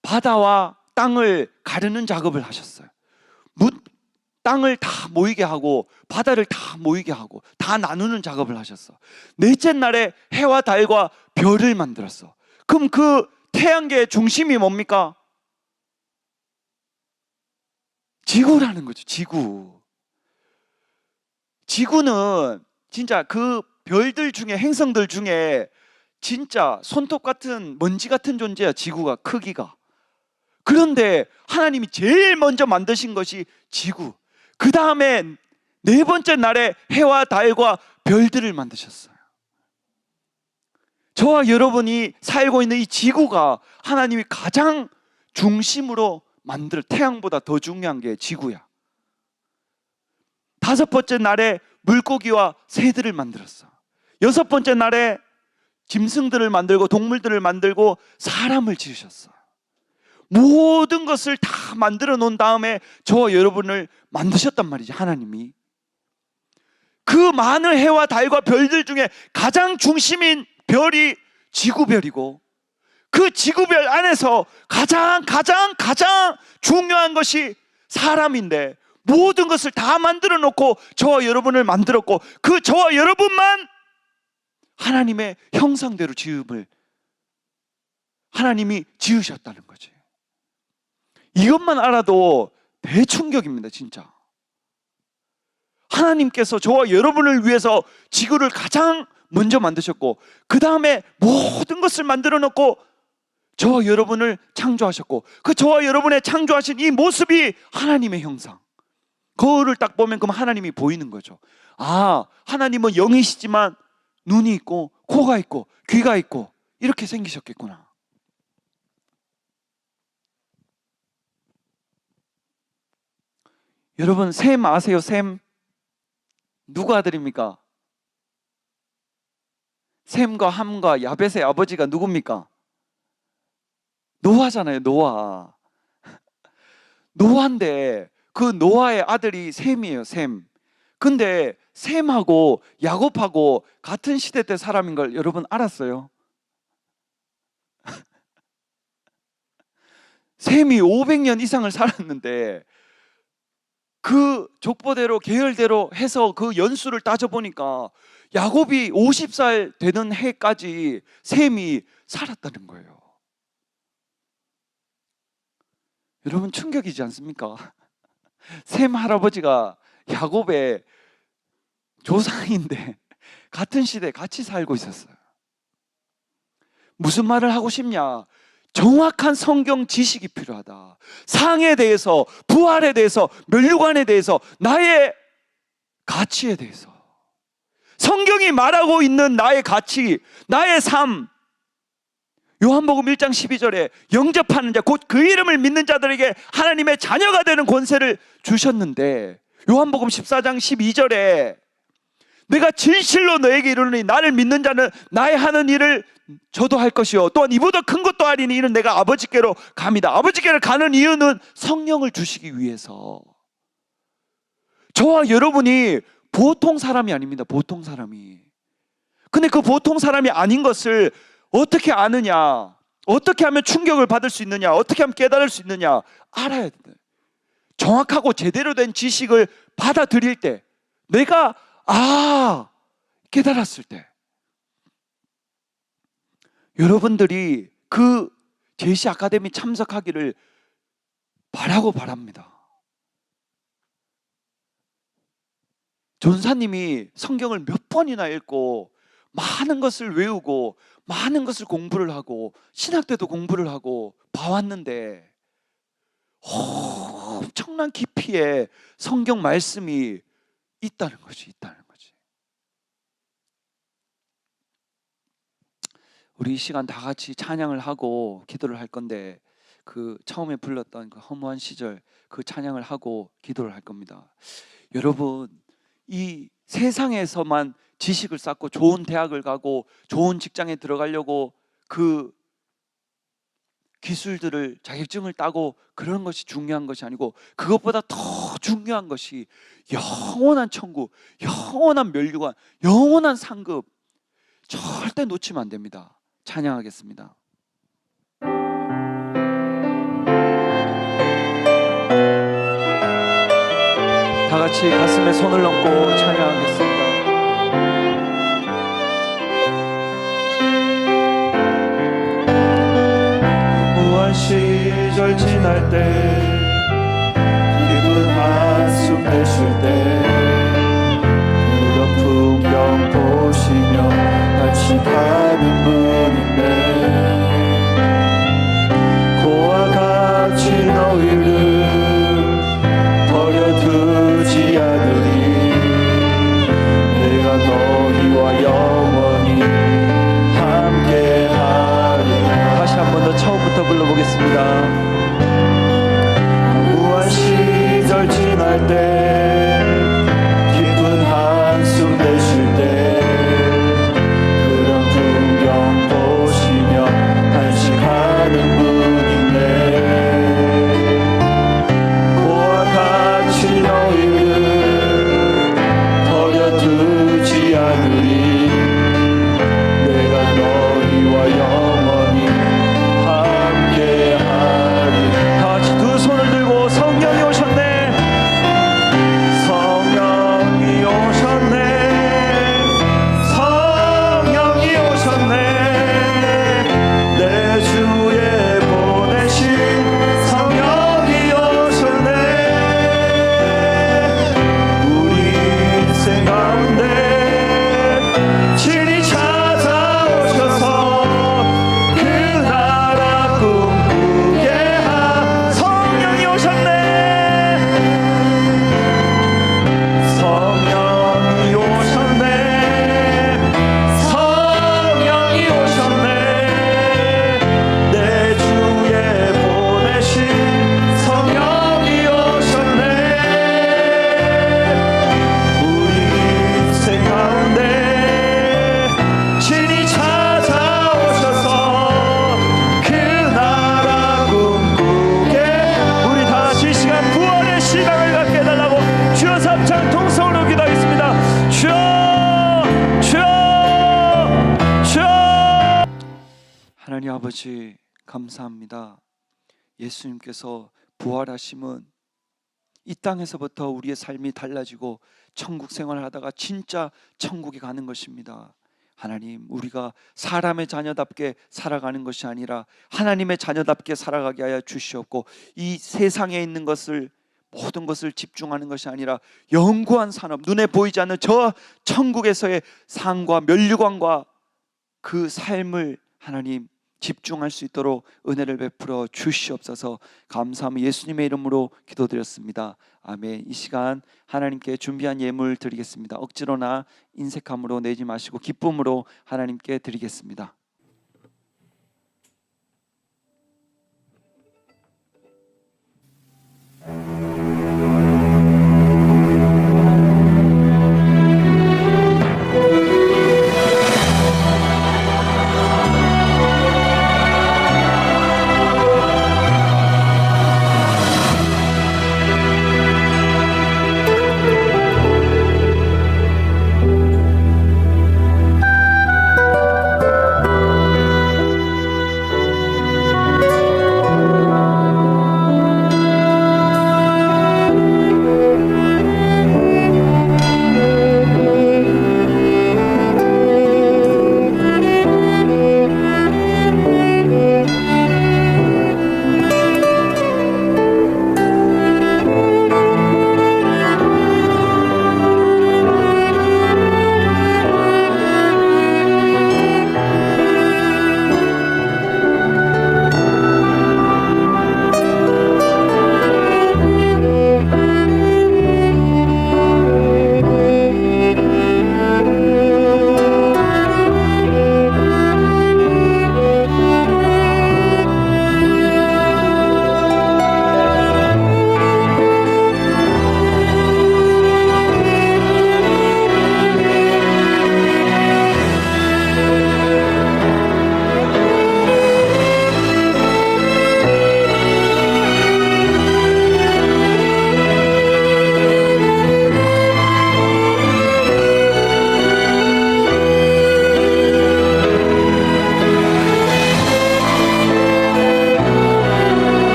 바다와 땅을 가르는 작업을 하셨어요. 땅을 다 모이게 하고 바다를 다 모이게 하고 다 나누는 작업을 하셨어. 넷째 날에 해와 달과 별을 만들었어. 그럼 그 태양계의 중심이 뭡니까? 지구라는 거죠. 지구는 진짜 그 별들 중에, 행성들 중에 진짜 손톱 같은, 먼지 같은 존재야. 지구가, 크기가. 그런데 하나님이 제일 먼저 만드신 것이 지구, 그 다음에 네 번째 날에 해와 달과 별들을 만드셨어요. 저와 여러분이 살고 있는 이 지구가 하나님이 가장 중심으로 태양보다 더 중요한 게 지구야. 다섯 번째 날에 물고기와 새들을 만들었어. 여섯 번째 날에 짐승들을 만들고 동물들을 만들고 사람을 지으셨어. 모든 것을 다 만들어 놓은 다음에 저와 여러분을 만드셨단 말이지, 하나님이. 그 많은 해와 달과 별들 중에 가장 중심인 별이 지구별이고, 그 지구별 안에서 가장 중요한 것이 사람인데, 모든 것을 다 만들어 놓고 저와 여러분을 만들었고, 그 저와 여러분만 하나님의 형상대로 지음을 하나님이 지으셨다는 거지. 이것만 알아도 대충격입니다, 진짜. 하나님께서 저와 여러분을 위해서 지구를 가장 먼저 만드셨고, 그 다음에 모든 것을 만들어 놓고 저와 여러분을 창조하셨고, 그 저와 여러분의 창조하신 이 모습이 하나님의 형상. 거울을 딱 보면 그럼 하나님이 보이는 거죠. 아, 하나님은 영이시지만 눈이 있고 코가 있고 귀가 있고 이렇게 생기셨겠구나. 여러분, 셈 아세요? 셈 누구 아들입니까? 셈과 함과 야벳의 아버지가 누굽니까? 노아잖아요. 노아인데 그 노아의 아들이 셈이에요. 셈. 근데 셈하고 야곱하고 같은 시대 때 사람인 걸 여러분 알았어요? 셈이 500년 이상을 살았는데 그 족보대로 계열대로 해서 그 연수를 따져보니까 야곱이 50살 되는 해까지 셈이 살았다는 거예요. 여러분, 충격이지 않습니까? 셈 할아버지가 야곱의 조상인데 같은 시대에 같이 살고 있었어요. 무슨 말을 하고 싶냐? 정확한 성경 지식이 필요하다. 상에 대해서, 부활에 대해서, 면류관에 대해서, 나의 가치에 대해서, 성경이 말하고 있는 나의 가치, 나의 삶. 요한복음 1장 12절에 영접하는 자, 곧 그 이름을 믿는 자들에게 하나님의 자녀가 되는 권세를 주셨는데, 요한복음 14장 12절에 내가 진실로 너에게 이르노니 나를 믿는 자는 나의 하는 일을 저도 할 것이요 또한 이보다 큰 것도 하리니 이는 내가 아버지께로 갑니다. 아버지께로 가는 이유는 성령을 주시기 위해서. 저와 여러분이 보통 사람이 아닙니다. 보통 사람이. 근데 그 보통 사람이 아닌 것을 어떻게 아느냐, 어떻게 하면 충격을 받을 수 있느냐, 어떻게 하면 깨달을 수 있느냐 알아야 돼. 정확하고 제대로 된 지식을 받아들일 때, 내가 깨달았을 때, 여러분들이 그 제시 아카데미 참석하기를 바랍니다. 전사님이 성경을 몇 번이나 읽고 많은 것을 외우고 많은 것을 공부를 하고 신학 때도 공부를 하고 봐왔는데 엄청난 깊이의 성경 말씀이 있다는 거지. 우리 이 시간 다 같이 찬양을 하고 기도를 할 건데 그 처음에 불렀던 그 허무한 시절 그 찬양을 하고 기도를 할 겁니다. 여러분, 이 세상에서만 지식을 쌓고 좋은 대학을 가고 좋은 직장에 들어가려고 그 기술들을 자격증을 따고 그런 것이 중요한 것이 아니고 그것보다 더 중요한 것이 영원한 천국, 영원한 멸류관, 영원한 상급 절대 놓치면 안 됩니다. 찬양하겠습니다. 다 같이 가슴에 손을 얹고 찬양하겠습니다. 무한 시절 지날 때 기쁜 한숨 내쉴 때 그런 풍경 보시며 안식하는 분인데 고와 같이 너희를 버려두지 않으리 내가 너희와 영원히 함께하리라. 다시 한 번 더 처음부터 불러보겠습니다. 무한 시절 지날 때 깊은 한숨 내쉴 때 그런 풍경 보시며 안식하는 분인데 고와 같이 너희를 버려두지 않으리 내가 너희와 영원히 함께하리. 다 같이 두 손을 들고 성령이 오셨네, 성령이 오셨네, 성령이 오셨네, 내 주에 보내신 성령이 오셨네. 우리 인생 가운데 친히 찾아오셔서 그 나라 꿈꾸게 한 성령이 오셨네, 성령이 오셨네, 성령이 오셨네, 내 주에 보내신 성령이 오셨네. 우리 인생 가운데 친히 찾아오셔서 그 나라 꿈꾸게. 우리 다 같이 이 시간 부활의 시간을 갖게 해달라고 주여 삼창 통성으로 기도하겠습니다. 주여, 주여, 주여. 하나님 아버지 감사합니다. 예수님께서 부활하심은 이 땅에서부터 우리의 삶이 달라지고 천국 생활을 하다가 진짜 천국에 가는 것입니다. 하나님, 우리가 사람의 자녀답게 살아가는 것이 아니라 하나님의 자녀답게 살아가게 하여 주시옵고 이 세상에 있는 것을 모든 것을 집중하는 것이 아니라 영구한 산업, 눈에 보이지 않는 저 천국에서의 상과 멸류관과 그 삶을 하나님 집중할 수 있도록 은혜를 베풀어 주시옵소서. 감사하며 예수님의 이름으로 기도드렸습니다. 아멘. 이 시간 하나님께 준비한 예물 드리겠습니다. 억지로나 인색함으로 내지 마시고 기쁨으로 하나님께 드리겠습니다.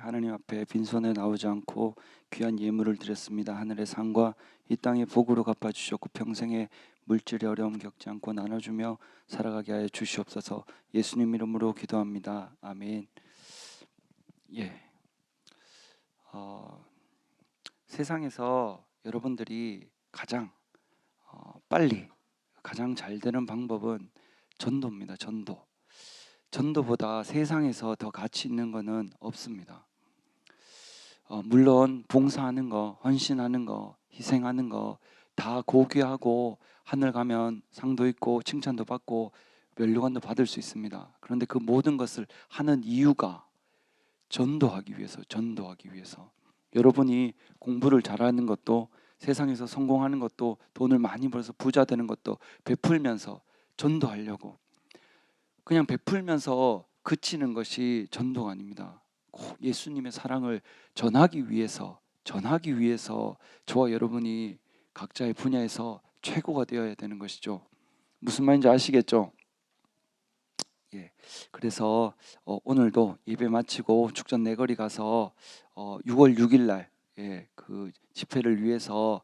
하나님 앞에 빈손에 나오지 않고 귀한 예물을 드렸습니다. 하늘의 상과 이 땅의 복으로 갚아주셨고 평생에 물질의 어려움 겪지 않고 나눠주며 살아가게 하여 주시옵소서. 예수님 이름으로 기도합니다. 아멘. 세상에서 여러분들이 가장 빨리 가장 잘 되는 방법은 전도입니다. 전도보다 세상에서 더 가치 있는 것은 없습니다. 물론 봉사하는 거, 헌신하는 거, 희생하는 거 다 고귀하고 하늘 가면 상도 있고 칭찬도 받고 면류관도 받을 수 있습니다. 그런데 그 모든 것을 하는 이유가 전도하기 위해서. 여러분이 공부를 잘하는 것도, 세상에서 성공하는 것도, 돈을 많이 벌어서 부자 되는 것도 베풀면서 전도하려고. 그냥 베풀면서 그치는 것이 전도가 아닙니다. 꼭 예수님의 사랑을 전하기 위해서 저와 여러분이 각자의 분야에서 최고가 되어야 되는 것이죠. 무슨 말인지 아시겠죠? 그래서 오늘도 예배 마치고 축전 내거리 가서 6월 6일 날 그 집회를 위해서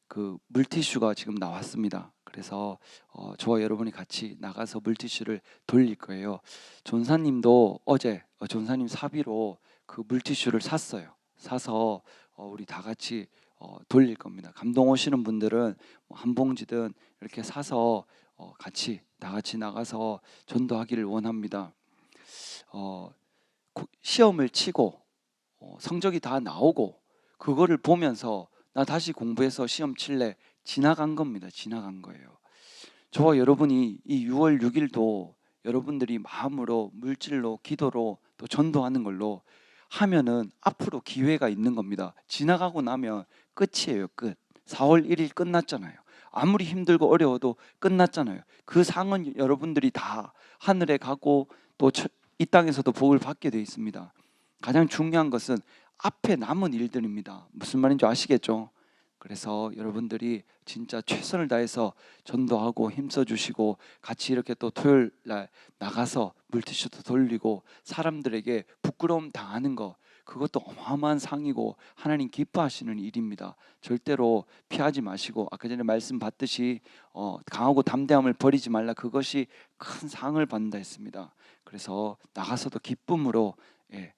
그 물티슈가 지금 나왔습니다. 그래서 저와 여러분이 같이 나가서 물티슈를 돌릴 거예요. 존사님도 어제 존사님 사비로 그 물티슈를 샀어요. 사서 우리 다 같이 돌릴 겁니다. 감동 오시는 분들은 한 봉지든 이렇게 사서 같이 다 같이 나가서 전도하기를 원합니다. 시험을 치고 성적이 다 나오고 그거를 보면서 나 다시 공부해서 시험 칠래 지나간 겁니다. 지나간 거예요. 저와 여러분이 이 6월 6일도 여러분들이 마음으로 물질로 기도로 또 전도하는 걸로 하면은 앞으로 기회가 있는 겁니다. 지나가고 나면 끝이에요. 끝. 4월 1일 끝났잖아요. 아무리 힘들고 어려워도 끝났잖아요. 그 상은 여러분들이 다 하늘에 가고 또 이 땅에서도 복을 받게 되어 있습니다. 가장 중요한 것은 앞에 남은 일들입니다. 무슨 말인지 아시겠죠? 그래서 여러분들이 진짜 최선을 다해서 전도하고 힘써 주시고 같이 이렇게 또 토요일 날 나가서 물티슈도 돌리고 사람들에게 부끄러움 당하는 거, 그것도 어마어마한 상이고 하나님 기뻐하시는 일입니다. 절대로 피하지 마시고 아까 전에 말씀 받듯이 강하고 담대함을 버리지 말라. 그것이 큰 상을 받는다 했습니다. 그래서 나가서도 기쁨으로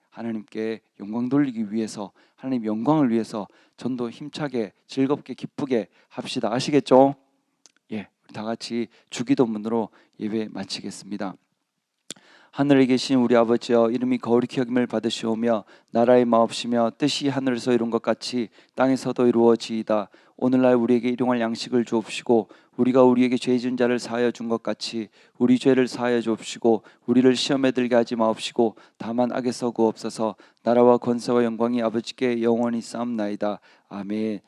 하나님께 영광 돌리기 위해서, 하나님 영광을 위해서 전도 힘차게 즐겁게 기쁘게 합시다. 아시겠죠? 우리 다 같이 주기도문으로 예배 마치겠습니다. 하늘에 계신 우리 아버지여, 이름이 거룩히 여김을 받으시오며 나라의 마옵시며 뜻이 하늘에서 이룬 것 같이 땅에서도 이루어지이다. 오늘날 우리에게 일용할 양식을 주옵시고 우리가 우리에게 죄 지은 자를 사하여 준 것 같이 우리 죄를 사하여 주옵시고 우리를 시험에 들게 하지 마옵시고 다만 악에서 구옵소서. 나라와 권세와 영광이 아버지께 영원히 쌓옵나이다. 아멘.